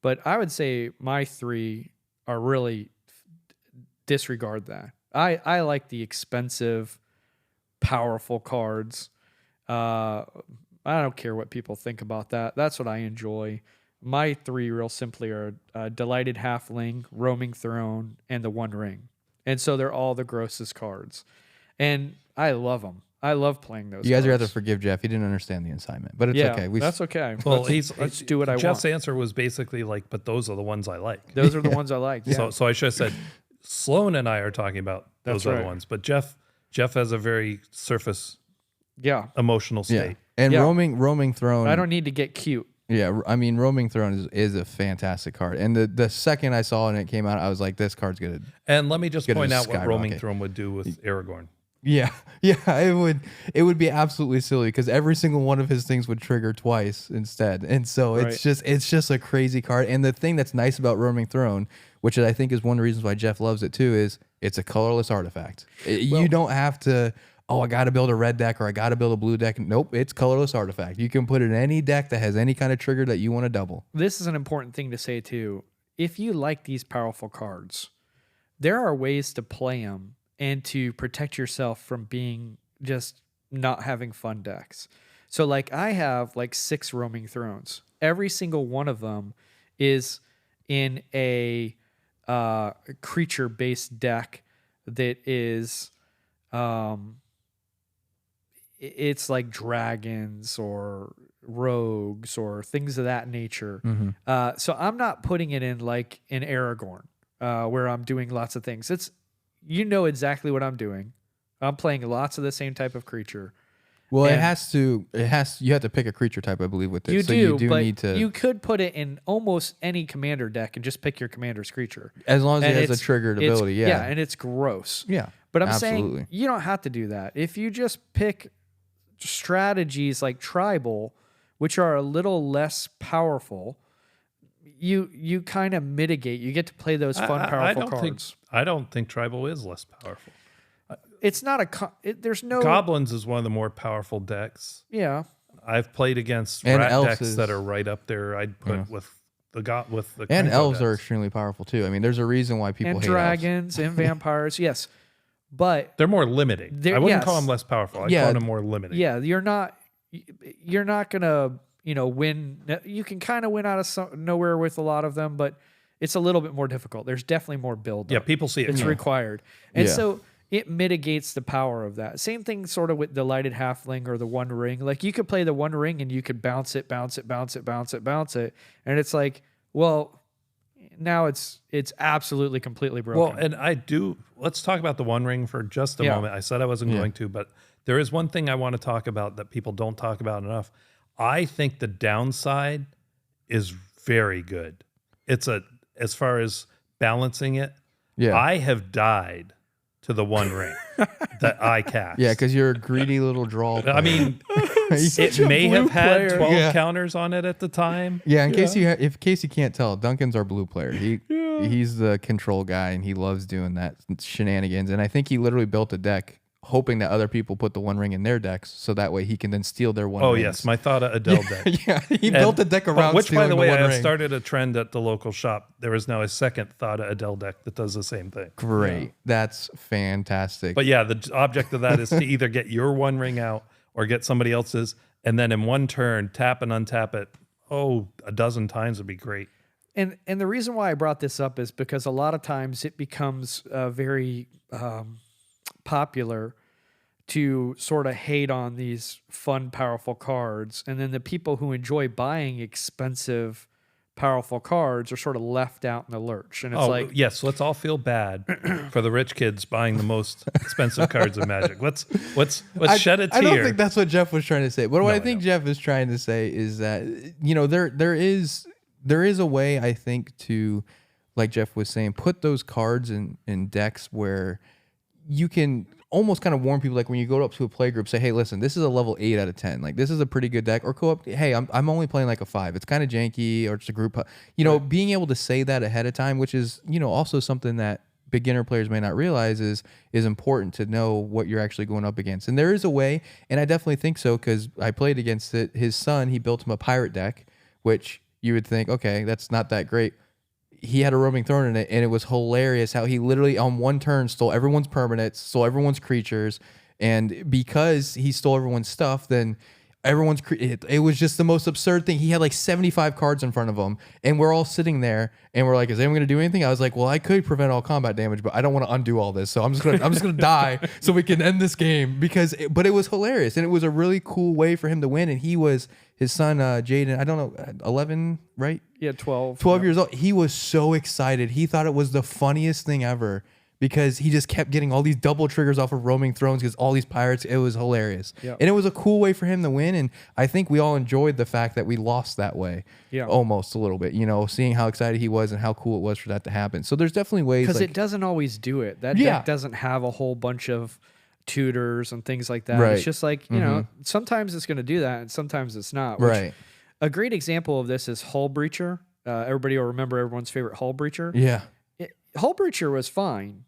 S3: But I would say my 3 are really disregard that. I like the expensive, powerful cards. I don't care what people think about that. That's what I enjoy. My 3 real simply are Delighted Halfling, Roaming Throne, and the One Ring. And so they're all the grossest cards. And I love them. I love playing those.
S2: You guys are
S3: cards.
S2: going to forgive Jeff. He didn't understand the assignment, but it's
S3: Yeah,
S2: okay.
S3: that's okay.
S1: Well,
S3: Let's do what I
S1: Jeff's
S3: want.
S1: answer was basically like, but those are the ones I like.
S3: Those are the ones I like. Yeah.
S1: So I should have said, Sloan and I are talking about those
S3: That's
S1: other
S3: right.
S1: ones, but Jeff has a very surface
S3: Yeah.
S1: emotional
S2: Yeah.
S1: state.
S2: And
S3: Yeah.
S2: roaming throne.
S3: I don't need to get cute.
S2: Yeah, I mean, Roaming Throne is a fantastic card, and the second I saw it and it came out, I was like, this card's good.
S1: And let me just
S2: Gonna
S1: point out what Roaming
S2: skyrocket.
S1: Throne would do with Aragorn.
S2: Yeah, yeah, it would be absolutely silly because every single one of his things would trigger twice instead, and so it's just a crazy card. And the thing that's nice about Roaming Throne, which I think is one of the reasons why Jeff loves it too, is it's a colorless artifact. You don't have to. Oh, I got to build a red deck or I got to build a blue deck. Nope, it's colorless artifact. You can put it in any deck that has any kind of trigger that you want to double.
S3: This is an important thing to say too. If you like these powerful cards, there are ways to play them and to protect yourself from being just not having fun decks. So like I have like 6 Roaming Thrones. Every single one of them is in a creature-based deck that is it's like dragons or rogues or things of that nature. So I'm not putting it in like in Aragorn, where I'm doing lots of things. It's, you know exactly what I'm doing. I'm playing lots of the same type of creature.
S2: Well,
S3: And
S2: you have to pick a creature type, I believe, with it.
S3: you
S2: so
S3: do,
S2: you do
S3: but
S2: need to,
S3: you could put it in almost any commander deck and just pick your commander's creature.
S2: as long as
S3: And
S2: it has a
S3: it's-
S2: triggered
S3: it's-
S2: ability. Yeah.
S3: and it's gross.
S2: Yeah.
S3: But I'm
S2: absolutely.
S3: saying you don't have to do that. If you just pick strategies like tribal, which are a little less powerful, you kind of mitigate. You get to play those fun, powerful cards.
S1: I don't think tribal is less powerful.
S3: It's not there's no
S1: Goblins is one of the more powerful decks.
S3: Yeah.
S1: I've played against
S2: And
S1: rat
S2: elves
S1: decks
S2: is-
S1: that are right up there. I'd put with the
S2: And
S1: Kenko
S2: elves are
S1: decks.
S2: extremely powerful too. I mean, there's a reason why people
S3: And
S2: hate
S3: dragons and vampires, yes. But
S1: They're more limiting. I wouldn't call
S3: yes.
S1: them less powerful. I'd
S2: Yeah.
S1: call them more limiting.
S3: yeah, you're not gonna win. You can kind of win out of nowhere with a lot of them, but it's a little bit more difficult. There's definitely more build.
S1: Yeah, people see it.
S3: It's required, and
S2: Yeah.
S3: so it mitigates the power of that. Same thing, sort of with the lighted halfling or the One Ring. Like you could play the One Ring and you could bounce it, and it's like, well, now it's absolutely completely broken.
S1: Well, and let's talk about the One Ring for just a
S3: Yeah.
S1: moment. I said I wasn't going to, but there is one thing I want to talk about that people don't talk about enough. I think the downside is very good. As far as balancing it,
S2: Yeah.
S1: I have died to the One Ring that I cast.
S2: Yeah, because you're a greedy little draw.
S1: I mean, it may have had 12 counters on it at the time.
S2: yeah. In case you can't tell, Duncan's our blue player. He's the control guy, and he loves doing that shenanigans. And I think he literally built a deck hoping that other people put the One Ring in their decks, so that way he can then steal their One.
S1: Oh
S2: Rings.
S1: yes, my Thada Adele deck.
S2: Yeah, he built a deck around
S1: which, by
S2: stealing
S1: the way, I
S2: One
S1: have
S2: Ring.
S1: started a trend at the local shop. There is now a second Thada Adele deck that does the same thing.
S2: Great, that's fantastic.
S1: But yeah, the object of that is to either get your One Ring out or get somebody else's, and then in one turn tap and untap it. Oh, a dozen times would be great.
S3: And the reason why I brought this up is because a lot of times it becomes very popular to sort of hate on these fun, powerful cards. And then the people who enjoy buying expensive, powerful cards are sort of left out in the lurch. And it's like,
S1: yes, let's all feel bad for the rich kids buying the most expensive cards of Magic. Let's shed a tear.
S2: I don't think that's what Jeff was trying to say. But what
S1: No,
S2: I think Jeff is trying to say is that there is a way, I think, to, like Jeff was saying, put those cards in decks where you can almost kind of warn people, like when you go up to a play group, say, hey, listen, this is a level 8 out of 10. Like, this is a pretty good deck. Or go up, hey, I'm only playing like a 5. It's kind of janky, or it's a group. Being able to say that ahead of time, which is, also something that beginner players may not realize is important to know what you're actually going up against. And there is a way, and I definitely think so, because I played against it. His son, he built him a pirate deck, which you would think, okay, that's not that great. He had a Roaming Throne in it, and it was hilarious how he literally on one turn stole everyone's permanents, stole everyone's creatures, and because he stole everyone's stuff, then it was just the most absurd thing. He had like 75 cards in front of him, and we're all sitting there, and we're like, "Is anyone going to do anything?" I was like, "Well, I could prevent all combat damage, but I don't want to undo all this, so I'm just gonna die so we can end this game." But it was hilarious, and it was a really cool way for him to win. And his son Jaden, I don't know, 11, right?
S3: yeah, 12.
S2: 12 years old. He was so excited. He thought it was the funniest thing ever because he just kept getting all these double triggers off of roaming thrones because all these pirates. It was hilarious.
S3: Yep.
S2: And it was a cool way for him to win. And I think we all enjoyed the fact that we lost that way.
S3: Yeah.
S2: Almost a little bit, you know, seeing how excited he was and how cool it was for that to happen. So there's definitely ways.
S3: Because
S2: Like,
S3: it doesn't always do it. That
S2: Yeah.
S3: deck doesn't have a whole bunch of tutors and things like that.
S2: Right.
S3: It's just like, you know, sometimes it's going to do that and sometimes it's not. Which,
S2: right.
S3: A great example of this is Hull Breacher. Everybody will remember everyone's favorite Hull Breacher.
S2: Yeah.
S3: Hull Breacher was fine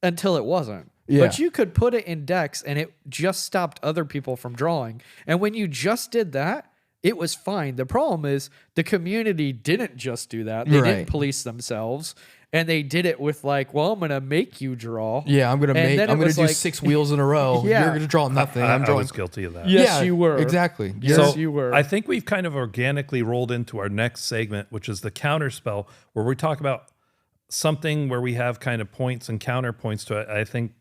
S3: until it wasn't.
S2: Yeah.
S3: But you could put it in decks and it just stopped other people from drawing. And when you just did that, it was fine. The problem is the community didn't just do that. They
S2: Right.
S3: didn't police themselves. And they did it with like, well, I'm going to make you draw.
S2: Yeah, I'm gonna
S3: And then it
S2: I'm gonna
S3: was
S2: do
S3: like-
S2: 6 wheels in a row.
S3: Yeah.
S2: You're gonna draw nothing. I'm
S1: I
S2: drawing.
S1: was guilty of that.
S3: Yes, you were.
S2: Exactly.
S3: Yes,
S1: So
S3: you were.
S1: I think we've kind of organically rolled into our next segment, which is the counter spell, where we talk about something where we have kind of points and counterpoints to it. I think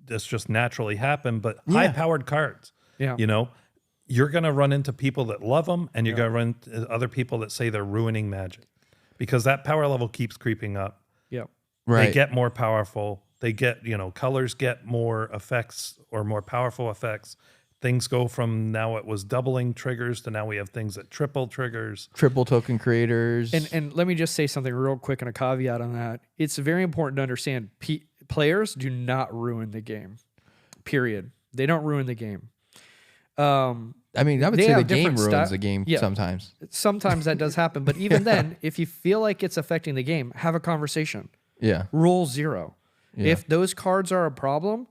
S1: this just naturally happened, but high-powered cards.
S3: Yeah.
S1: You know, you're going to run into people that love them, and you're going to run into other people that say they're ruining Magic, because that power level keeps creeping up.
S3: Yeah.
S2: Right.
S1: They get more powerful. They get, you know, colors get more effects or more powerful effects. Things go from now it was doubling triggers to now we have things that triple triggers.
S2: Triple token creators.
S3: And let me just say something real quick and a caveat on that. It's very important to understand players do not ruin the game. Period. They don't ruin the game.
S2: I mean, I would
S3: they
S2: say the
S3: have
S2: game
S3: different
S2: ruins
S3: sti-
S2: the game
S3: Yeah.
S2: sometimes.
S3: Sometimes that does happen, but even then, if you feel like it's affecting the game, have a conversation.
S2: Yeah.
S3: Rule 0.
S2: Yeah.
S3: If those cards are a problem,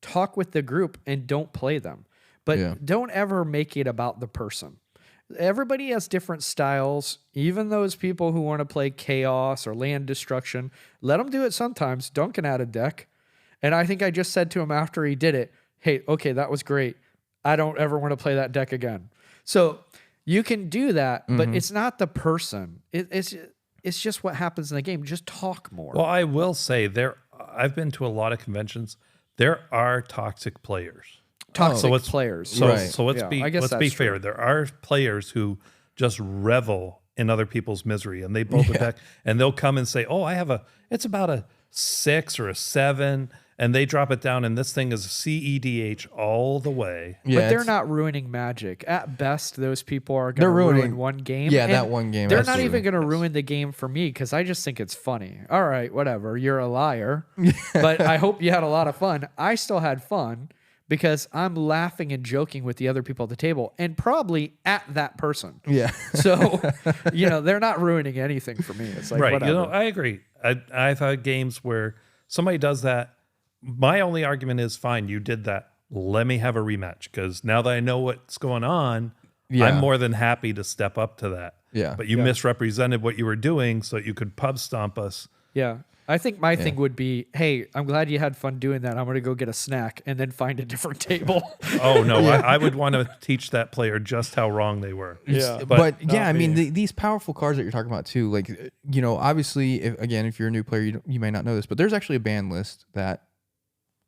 S3: talk with the group and don't play them. But
S2: Yeah.
S3: don't ever make it about the person. Everybody has different styles. Even those people who want to play chaos or land destruction, let them do it sometimes. Duncan had a deck. And I think I just said to him after he did it, hey, okay, that was great. I don't ever want to play that deck again. So you can do that, but it's not the person. It's just what happens in the game. Just talk more.
S1: Well, I will say I've been to a lot of conventions. There are toxic players.
S3: Toxic
S1: let's-
S3: players.
S1: So,
S2: Right.
S1: so let's
S3: Yeah,
S1: be
S3: I guess
S1: let's be
S3: that's true.
S1: fair. There are players who just revel in other people's misery, and they build a deck, and they'll come and say, "Oh, it's about a 6 or a 7," and they drop it down, and this thing is CEDH all the way.
S2: Yeah.
S3: But they're
S2: it's-
S3: not ruining Magic. At best, those people are
S2: They're
S3: going to ruin
S2: ruining-
S3: one game.
S2: Yeah,
S3: and
S2: that one game,
S3: They're
S2: absolutely.
S3: not even going to ruin the game for me because I just think it's funny. All right, whatever. You're a liar. But I hope you had a lot of fun. I still had fun because I'm laughing and joking with the other people at the table and probably at that person.
S2: Yeah.
S3: So, they're not ruining anything for me. It's like,
S1: Right.
S3: whatever.
S1: You know, I agree. I've had games where somebody does that. My only argument is, fine, you did that. Let me have a rematch, because now that I know what's going on,
S2: Yeah.
S1: I'm more than happy to step up to that.
S2: Yeah.
S1: But you misrepresented what you were doing so you could pub stomp us.
S3: Yeah. I think my thing would be, hey, I'm glad you had fun doing that. I'm going to go get a snack and then find a different table.
S1: Oh, no. I would want to teach that player just how wrong they were.
S3: Yeah.
S2: But yeah, I
S3: me.
S2: mean, these powerful cards that you're talking about too, like, obviously, if you're a new player, you may not know this, but there's actually a ban list that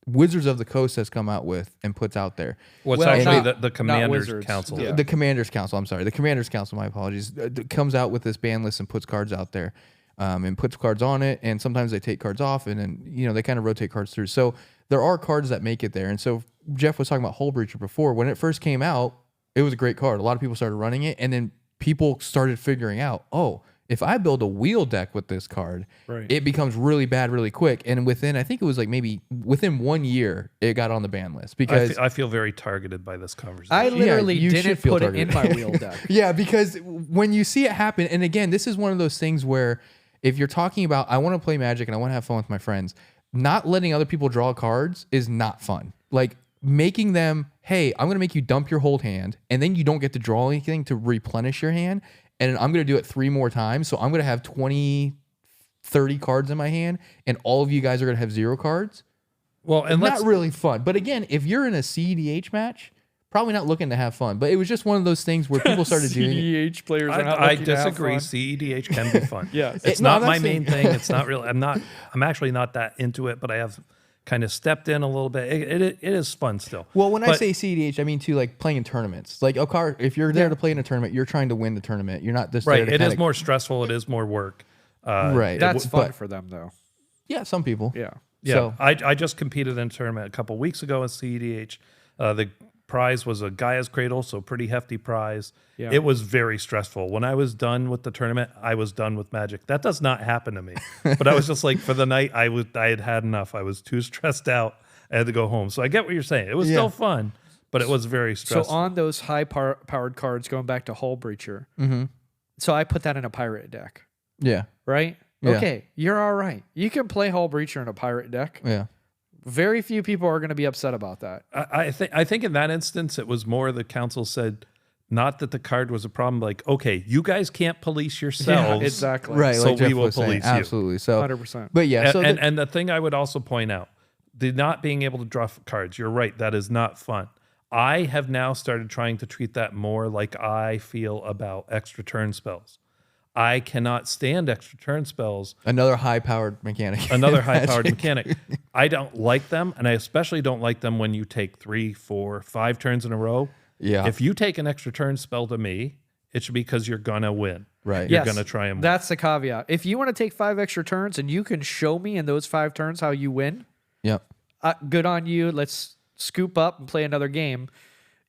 S2: Wizards of the Coast has come out with and puts out there.
S1: What's
S3: Well,
S1: actually
S3: not-
S1: the
S3: not
S1: Commander's
S3: Wizards.
S1: Council.
S3: Yeah.
S2: The Commander's Council, I'm sorry. The Commander's Council, my apologies, comes out with this ban list and puts cards out there and puts cards on it. And sometimes they take cards off and then, they kind of rotate cards through. So there are cards that make it there. And so Jeff was talking about Hull Breacher before. When it first came out, it was a great card. A lot of people started running it. And then people started figuring out, oh, if I build a wheel deck with this card,
S3: Right.
S2: it becomes really bad really quick. And I think it was like maybe within 1 year, it got on the ban list because
S1: I feel very targeted by this conversation.
S3: I literally
S2: you should
S3: didn't
S2: feel
S3: put it in
S2: targeted.
S3: my wheel deck.
S2: yeah, because when you see it happen, and again, this is one of those things where if you're talking about, I want to play Magic and I want to have fun with my friends, not letting other people draw cards is not fun. Like making them, hey, I'm going to make you dump your whole hand, and then you don't get to draw anything to replenish your hand, and I'm going to do it 3 more times. So I'm going to have 20, 30 cards in my hand, and all of you guys are going to have 0 cards.
S1: well, and
S2: Not really fun. But again, if you're in a CEDH match, probably not looking to have fun. But it was just one of those things where people started doing it.
S3: CEDH players are not
S1: I
S3: looking to have
S1: disagree.
S3: fun.
S1: CEDH can be fun.
S3: Yeah.
S1: It's
S2: No,
S1: not
S2: I'm not
S1: my
S2: saying-
S1: main thing. It's not really. I'm actually not that into it, but I have kind of stepped in a little bit. It is fun still.
S2: Well, when I
S1: But-
S2: say CEDH, I mean too like playing in tournaments. Like a car, if you're there to play in a tournament, you're trying to win the tournament. You're not just
S1: right,
S2: there to
S1: it is
S2: kinda-
S1: more stressful. It is more work.
S2: right.
S3: That's fun
S2: but,
S3: for them, though.
S2: yeah, some people.
S3: Yeah.
S1: Yeah,
S2: So
S1: I just competed in a tournament a couple weeks ago in CEDH. The prize was a Gaia's Cradle, so pretty hefty prize.
S3: Yeah.
S1: It was very stressful. When I was done with the tournament, I was done with Magic. That does not happen to me. But I was just like, for the night, I had had enough. I was too stressed out. I had to go home. So I get what you're saying. It was still fun, but it was very stressful.
S3: So on those high-powered cards, going back to Hull Breacher, so I put that in a pirate deck,
S2: yeah,
S3: right?
S2: Yeah.
S3: Okay, you're all right. You can play Hull Breacher in a pirate deck.
S2: yeah.
S3: Very few people are going to be upset about that.
S1: I think in that instance, it was more the council said, not that the card was a problem. Like, okay, you guys can't police yourselves.
S3: Yeah, exactly.
S2: Right,
S1: So
S2: like Jeff
S1: we will
S2: was saying,
S1: police you.
S2: absolutely. So
S3: 100%.
S2: But yeah, so
S1: And the thing I would also point out, the not being able to draw cards, you're right, that is not fun. I have now started trying to treat that more like I feel about extra turn spells. I cannot stand extra turn spells.
S2: another high-powered mechanic.
S1: Another high-powered mechanic. I don't like them, and I especially don't like them when you take 3, 4, 5 turns in a row.
S2: Yeah.
S1: If you take an extra turn spell to me, it should be because you're gonna win.
S2: Right.
S1: You're
S3: Yes,
S1: gonna try and win.
S3: That's the caveat. If you want to take 5 extra turns and you can show me in those 5 turns how you win,
S2: Yep.
S3: good on you. Let's scoop up and play another game.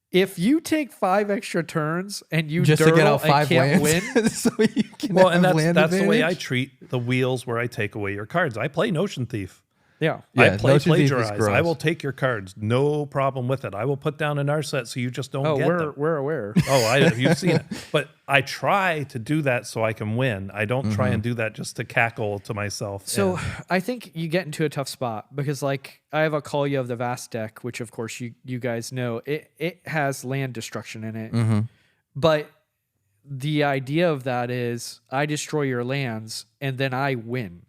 S3: If you take 5 extra turns and you
S2: Just to get out
S3: and
S2: 5
S3: can't
S2: lands,
S3: win,
S2: so you can
S1: Well,
S2: have
S1: and
S2: land
S1: that's the way I
S2: advantage?
S1: treat the wheels where I take away your cards. I play Notion Thief.
S3: yeah.
S2: Yeah,
S1: I play
S2: Notion Thief is
S1: Plagiarize. I
S2: gross.
S1: will take your cards. No problem with it. I will put down an Narset so you just don't
S3: Oh,
S1: get them.
S3: we're aware.
S1: Oh, you've seen it. But I try to do that so I can win. I don't try and do that just to cackle to myself.
S3: So
S1: And
S3: I think you get into a tough spot because, like, I have a Call You of the Vast deck, which of course you guys know. It has land destruction in it, but the idea of that is I destroy your lands and then I win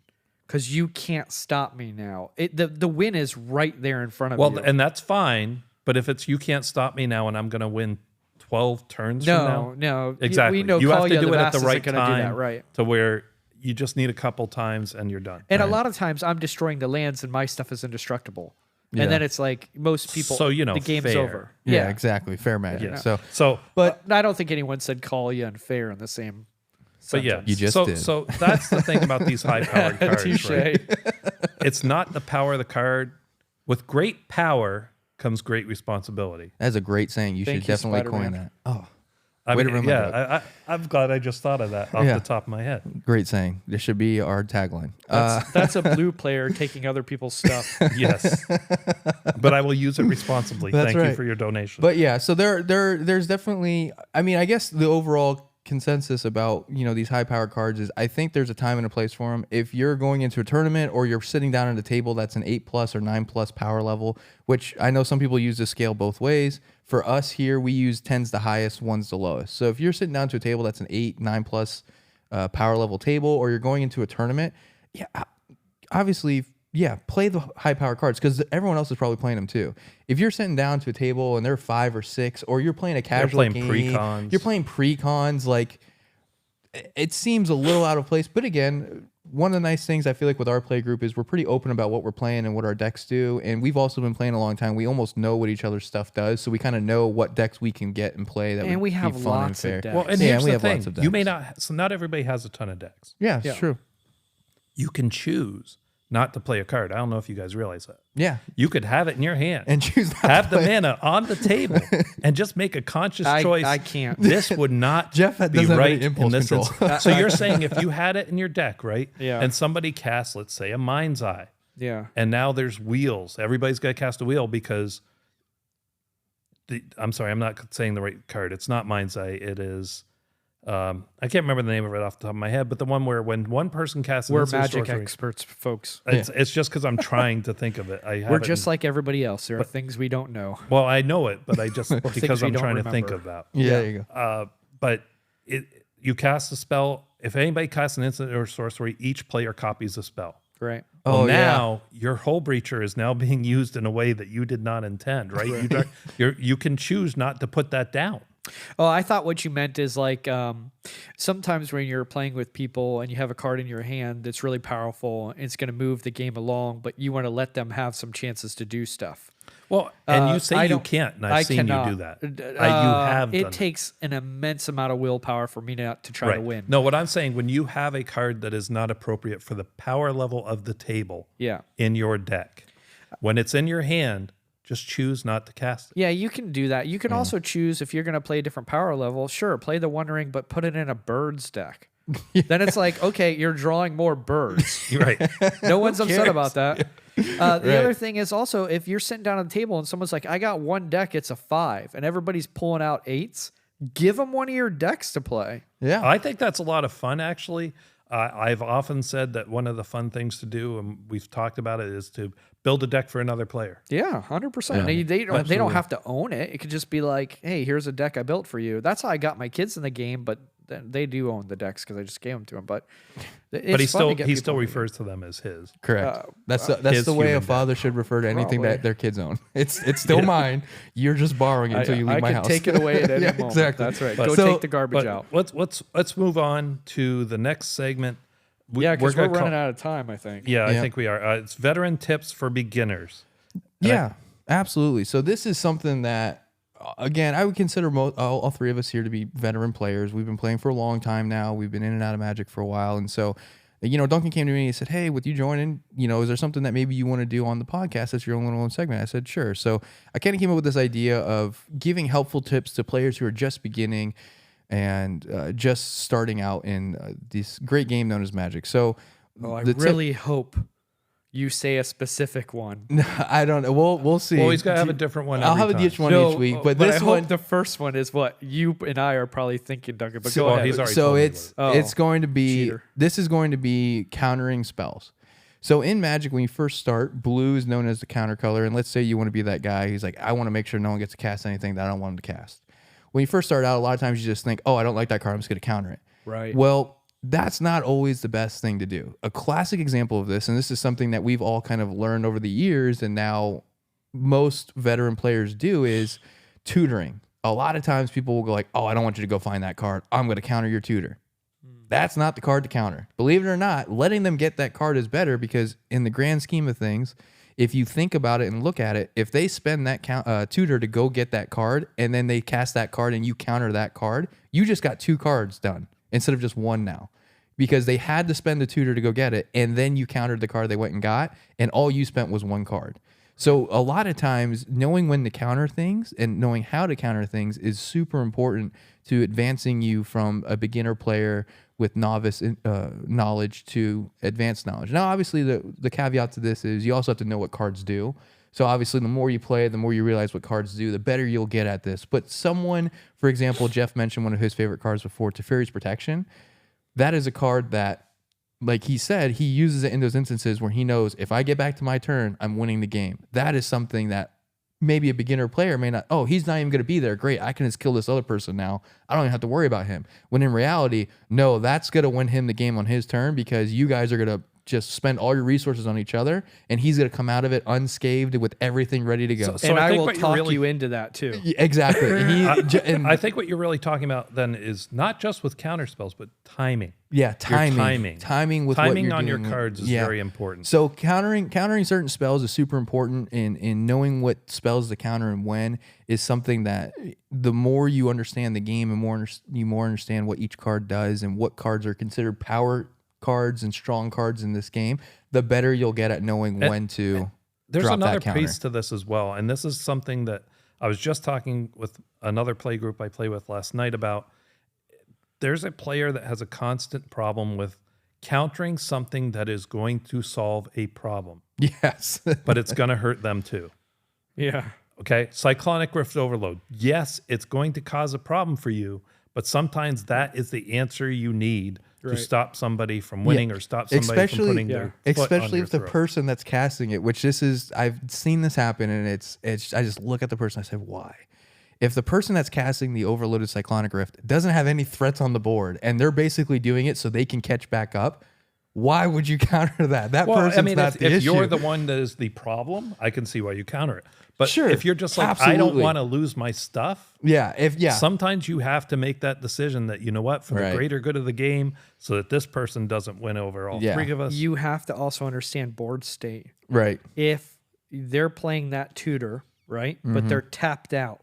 S3: because you can't stop me now. The win is right there in front of you.
S1: and that's fine. But if it's you can't stop me now and I'm going to win 12 turns from now.
S3: No,
S1: Exactly.
S3: We know
S1: You have
S3: Call
S1: to
S3: You of
S1: do
S3: the
S1: it at
S3: Vast
S1: the
S3: isn't
S1: right
S3: gonna do
S1: time
S3: that, right?
S1: to where you just need a couple times and you're done.
S3: And a lot of times I'm destroying the lands and my stuff is indestructible.
S2: Yeah.
S3: And then it's like most people,
S1: So, you know,
S3: the game's
S1: fair.
S3: over.
S2: Yeah, exactly. Fair magic.
S1: Yeah.
S2: So,
S3: But I don't think anyone said Call You unfair in the same
S1: But yeah,
S3: sentence.
S2: You just
S1: so,
S2: did.
S1: So that's the thing about these high-powered cards,
S3: Touche.
S1: right? It's not the power of the card. With great power comes great responsibility.
S2: that's a great saying. You
S3: Thank
S2: should
S3: you,
S2: definitely coin
S3: Spider-Man.
S2: that. Oh,
S1: I
S2: Way
S1: mean,
S2: to remember
S1: yeah, I'm glad I just thought of that off
S2: Yeah.
S1: the top of my head.
S2: great saying. This should be our tagline.
S3: That's a blue player taking other people's stuff.
S1: Yes, but I will use it responsibly.
S2: That's
S1: Thank you
S2: right.
S1: for your donation.
S2: But yeah, so there's definitely. I mean, I guess the overall consensus about these high powered cards is I think there's a time and a place for them. If you're going into a tournament or you're sitting down at a table that's an 8+ or 9+ power level, which I know some people use this scale both ways. For us here, we use 10's the highest, 1's the lowest. So if you're sitting down to a table that's an 8, 9+ power level table, or you're going into a tournament, yeah, obviously. Yeah, play the high power cards because everyone else is probably playing them too. If you're sitting down to a table and they're 5 or 6, or you're playing a casual
S1: playing
S2: game,
S1: pre-cons.
S2: you're playing pre-cons, like it seems a little out of place. But again, one of the nice things I feel like with our play group is we're pretty open about what we're playing and what our decks do. And we've also been playing a long time. We almost know what each other's stuff does, so we kind of know what decks we can get and play. That
S3: And
S2: would
S3: we
S2: be
S3: have
S2: fun
S3: lots
S2: and
S3: of
S2: fair.
S3: decks.
S1: well, and
S2: Yeah,
S1: here's
S2: we
S1: the
S2: have
S1: thing:
S2: lots of
S1: you may
S2: decks.
S1: not. So not everybody has a ton of decks.
S2: Yeah,
S3: Yeah.
S2: it's true.
S1: You can choose not to play a card. I don't know if you guys realize that.
S2: Yeah,
S1: You could have it in your hand
S2: and choose not
S1: have
S2: to
S1: the
S2: play.
S1: mana on the table and just make a conscious choice.
S3: I can't.
S1: This would not
S2: Jeff
S1: be
S2: doesn't have any
S1: right
S2: impulse
S1: in this
S2: control.
S1: instance. So you're saying if you had it in your deck, right?
S3: Yeah.
S1: And somebody casts, let's say, a Mind's Eye,
S3: Yeah.
S1: and now there's wheels. Everybody's got to cast a wheel because I'm sorry, I'm not saying the right card. It's not Mind's Eye. It is. I can't remember the name of it off the top of my head, but the one where when one person casts, an
S3: We're
S1: instant
S3: magic
S1: sorcery-
S3: experts, folks.
S1: It's just because I'm trying to think of it.
S3: We're just like everybody else. There are things we don't know.
S1: well, I know it, but I just
S3: things
S1: because
S3: we
S1: I'm
S3: don't
S1: trying to think
S3: remember.
S1: of that.
S2: Yeah, there you go.
S1: But you cast a spell. If anybody casts an instant or sorcery, each player copies a spell.
S3: Right.
S2: Oh,
S1: Well,
S2: yeah.
S1: now your Hull Breacher is now being used in a way that you did not intend, right? You can choose not to put that down.
S3: Oh, I thought what you meant is like sometimes when you're playing with people and you have a card in your hand that's really powerful, it's going to move the game along, but you want to let them have some chances to do stuff.
S1: Well, and you say
S3: I
S1: you
S3: don't-
S1: can't, and
S3: I
S1: I've seen
S3: cannot.
S1: you do that. You have done
S3: It takes an immense amount of willpower for me not to try
S1: right.
S3: to win.
S1: No, what I'm saying, when you have a card that is not appropriate for the power level of the table
S3: Yeah.
S1: in your deck, when it's in your hand, just choose not to cast it.
S3: Yeah, you can do that. You can also choose if you're going to play a different power level. Sure, play the One Ring, but put it in a birds deck. Then it's like, okay, you're drawing more birds.
S1: You're right.
S3: No one's upset
S2: cares?
S3: about that. The other thing is also, if you're sitting down at the table and someone's like, I got one deck, it's a 5, and everybody's pulling out 8s, give them one of your decks to play.
S2: Yeah.
S1: I think that's a lot of fun, actually. I've often said that one of the fun things to do, and we've talked about it, is to build a deck for another player.
S3: Yeah, 100%. They don't have to own it. It could just be like, hey, here's a deck I built for you. That's how I got my kids in the game, but they do own the decks because I just gave them to them. But
S1: But he
S3: it's fun to get
S1: still
S3: people in the game.
S1: refers to them as his.
S2: Correct. That's
S1: his
S2: the way a
S1: human
S2: father should refer to anything
S3: Probably.
S2: that their kids own. It's still mine. You're just borrowing it until you leave
S3: I
S2: my
S3: can
S2: house.
S3: take it away at any
S2: Yeah,
S3: moment.
S2: exactly.
S3: That's right.
S1: But-
S3: Go
S2: So-
S3: take the garbage out.
S1: Let's move on to the next segment.
S3: Yeah, because we're
S1: gonna
S3: running out of time, I think.
S1: Yeah, I
S2: Yeah.
S1: think we are. It's veteran tips for beginners.
S2: Yeah, absolutely. So this is something that, again, I would consider all three of us here to be veteran players. We've been playing for a long time now. We've been in and out of Magic for a while. And so, Duncan came to me and he said, hey, with you joining, is there something that maybe you want to do on the podcast that's your own little segment? I said, sure. So I kind of came up with this idea of giving helpful tips to players who are just beginning and just starting out in this great game known as Magic. So
S3: I
S2: the tip-
S3: really hope you say a specific one.
S2: I don't know. We'll see.
S1: Well, he's got to have a different one.
S2: I'll
S1: every
S2: have a
S1: time.
S2: different one each week, but this
S3: I hope
S2: one,
S3: the first one is what you and I are probably thinking, Duncan. But
S2: So-
S3: go
S1: Well,
S3: ahead.
S1: he's already
S2: so
S1: told me
S2: it's
S3: what it is.
S2: it's going to be
S3: cheater.
S2: this is going to be countering spells. So in Magic, when you first start, blue is known as the counter color, and let's say you want to be that guy who's like, I want to make sure no one gets to cast anything that I don't want them to cast. When you first start out, a lot of times you just think, oh, I don't like that card, I'm just going to counter it.
S3: Right.
S2: Well, that's not always the best thing to do. A classic example of this, and this is something that we've all kind of learned over the years, and now most veteran players do, is tutoring. A lot of times people will go like, oh, I don't want you to go find that card. I'm going to counter your tutor. That's not the card to counter. Believe it or not, letting them get that card is better because in the grand scheme of things, if you think about it and look at it, if they spend that tutor to go get that card and then they cast that card and you counter that card, you just got 2 cards done instead of just 1 now. Because they had to spend the tutor to go get it and then you countered the card they went and got and all you spent was 1 card. So a lot of times knowing when to counter things and knowing how to counter things is super important to advancing you from a beginner player with novice knowledge to advanced knowledge. Now, obviously, the caveat to this is you also have to know what cards do. So obviously, the more you play, the more you realize what cards do, the better you'll get at this. But someone, for example, Jeff mentioned one of his favorite cards before, Teferi's Protection. That is a card that, like he said, he uses it in those instances where he knows if I get back to my turn, I'm winning the game. That is something that maybe a beginner player may not, oh, he's not even going to be there. Great, I can just kill this other person now. I don't even have to worry about him. When in reality, no, that's going to win him the game on his turn because you guys are going to just spend all your resources on each other and he's going to come out of it unscathed with everything ready to go.
S1: So
S3: and
S1: I
S3: I
S1: think
S3: will
S1: what you're
S3: talk
S1: really-
S3: you into that too.
S2: Exactly.
S1: I think what you're really talking about then is not just with counter spells, but timing.
S2: Yeah, timing.
S1: timing.
S2: Timing with what
S1: Timing
S2: you're
S1: on your
S2: doing.
S1: cards is
S2: Yeah.
S1: very important.
S2: So countering certain spells is super important, in knowing what spells to counter and when is something that the more you understand the game and you more understand what each card does and what cards are considered power cards and strong cards in this game, the better you'll get at knowing when to
S1: There's
S2: drop
S1: another
S2: that counter.
S1: piece to this as well, and this is something that I was just talking with another play group I play with last night about. There's a player that has a constant problem with countering something that is going to solve a problem,
S2: Yes.
S1: but it's going to hurt them too.
S3: Yeah.
S1: Okay, Cyclonic Rift Overload. Yes, it's going to cause a problem for you, but sometimes that is the answer you need to
S3: Right.
S1: stop somebody from winning or stop somebody
S2: Especially-
S1: from putting their foot on
S2: Especially
S1: your
S2: if the
S1: throat.
S2: person that's casting it, which this is, I've seen this happen, and it's I just look at the person, I say, why? If the person that's casting the overloaded Cyclonic Rift doesn't have any threats on the board, and they're basically doing it so they can catch back up, why would you counter that? That
S1: Well,
S2: person's
S1: I mean,
S2: not
S1: if
S2: the issue.
S1: you're the one that is the problem, I can see why you counter it. But
S2: Sure,
S1: if you're just like, I don't
S2: absolutely.
S1: want to lose my stuff,
S2: yeah,
S1: sometimes you have to make that decision that, you know what, for
S2: Right.
S1: the greater good of the game, so that this person doesn't win over all
S2: Yeah.
S1: 3 of us.
S3: You have to also understand board state.
S2: right.
S3: If they're playing that tutor right? But they're tapped out.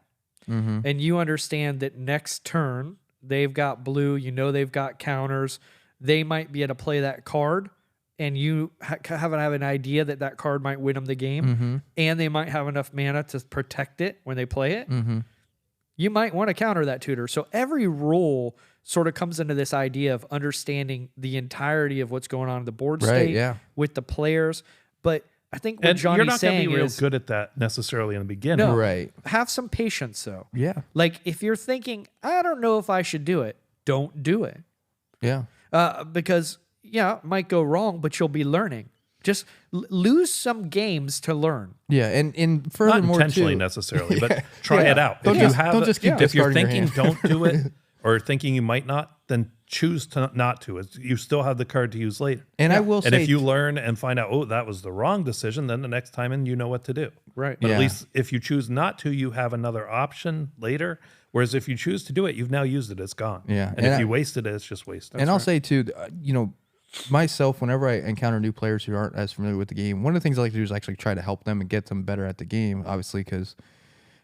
S3: And you understand that next turn, they've got blue, they've got counters. They might be able to play that card, and you have an idea that card might win them the game, and they might have enough mana to protect it when they play it. You might want to counter that tutor. So every rule sort of comes into this idea of understanding the entirety of what's going on in the board state with the players. But I think what Johnny's
S1: you're not going to be real
S3: is,
S1: good at that necessarily in the beginning.
S3: No.
S2: Right.
S3: have some patience, though.
S2: Yeah.
S3: Like, if you're thinking, I don't know if I should do it, don't do it.
S2: Yeah.
S3: Because, it might go wrong, but you'll be learning. Just lose some games to learn.
S2: Yeah. And
S1: Not
S2: furthermore,
S1: intentionally
S2: too,
S1: necessarily, but try it out.
S2: Don't just keep
S1: if you're
S2: discarding your
S1: thinking don't do it or thinking you might not, then choose to not to. You still have the card to use later.
S2: And I will say,
S1: and if you learn and find out, oh, that was the wrong decision, then the next time and you know what to do.
S3: Right.
S1: But at least if you choose not to, you have another option later. Whereas if you choose to do it, you've now used it. It's gone.
S2: Yeah.
S1: And if you wasted it, it's just wasted.
S2: And I'll say too, myself, whenever I encounter new players who aren't as familiar with the game, one of the things I like to do is actually try to help them and get them better at the game, obviously, because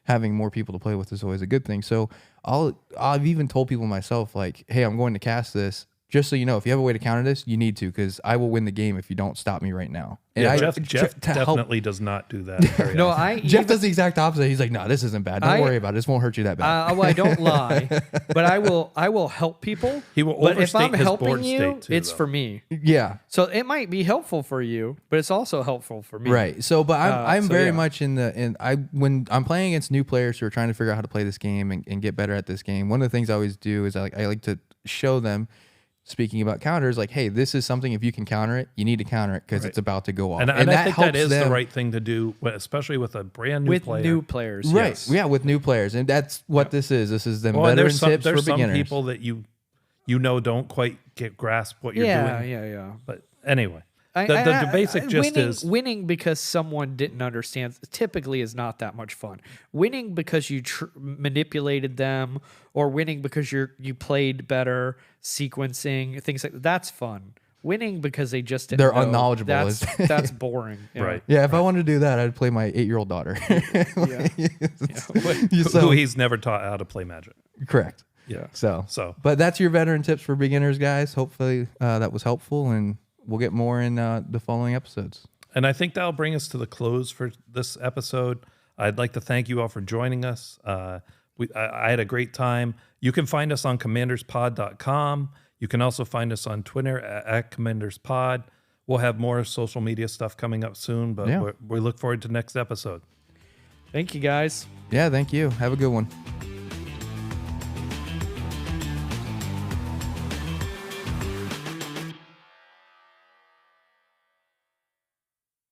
S2: having more people to play with is always a good thing. So I've even told people myself, like, hey, I'm going to cast this. Just so you know, if you have a way to counter this, you need to, because I will win the game if you don't stop me right now. And
S1: Jeff definitely does not do that. Very
S3: No,
S1: often.
S2: Jeff does the exact opposite. He's like, no, this isn't bad. Don't worry about it. This won't hurt you that bad.
S3: Well, I don't lie, but I will help people.
S1: He will
S3: But if
S1: overstate
S3: I'm
S1: his
S3: helping
S1: board
S3: you,
S1: state too,
S3: it's
S1: though.
S3: for me.
S2: Yeah.
S3: So it might be helpful for you, but it's also helpful for me.
S2: Right. So, but I'm
S3: so
S2: very
S3: yeah.
S2: much when I'm playing against new players who are trying to figure out how to play this game and get better at this game, one of the things I always do is I like to show them, speaking about counters, like, hey, this is something, if you can counter it, you need to counter it because it's about to go off.
S1: And I
S2: that
S1: think that
S2: helps
S1: is the
S2: them.
S1: right thing to do, especially with a brand new
S3: With
S1: player.
S3: new players,
S2: Right.
S3: yes.
S2: Yeah, with new players. And that's what this is. This is them
S1: Well, and
S2: veteran tips
S1: there's
S2: for
S1: some
S2: beginners.
S1: people that you don't quite grasp what you're doing.
S3: Yeah.
S1: But anyway, the basic gist is
S3: winning because someone didn't understand typically is not that much fun. Winning because you manipulated them, or winning because you played better, sequencing things like that's fun. Winning because they just didn't
S2: They're
S3: know,
S2: unknowledgeable.
S3: That's boring. Yeah.
S1: right.
S2: Yeah, if I wanted to do that, I'd play my 8-year-old daughter.
S1: Who he's never taught how to play Magic.
S2: Correct.
S1: Yeah.
S2: So, but that's your veteran tips for beginners, guys. Hopefully that was helpful, and we'll get more in the following episodes.
S1: And I think that'll bring us to the close for this episode. I'd like to thank you all for joining us. I had a great time. You can find us on commanderspod.com. You can also find us on Twitter at commanderspod. We'll have more social media stuff coming up soon, but we look forward to next episode.
S3: Thank you, guys.
S2: Yeah, thank you. Have a good one.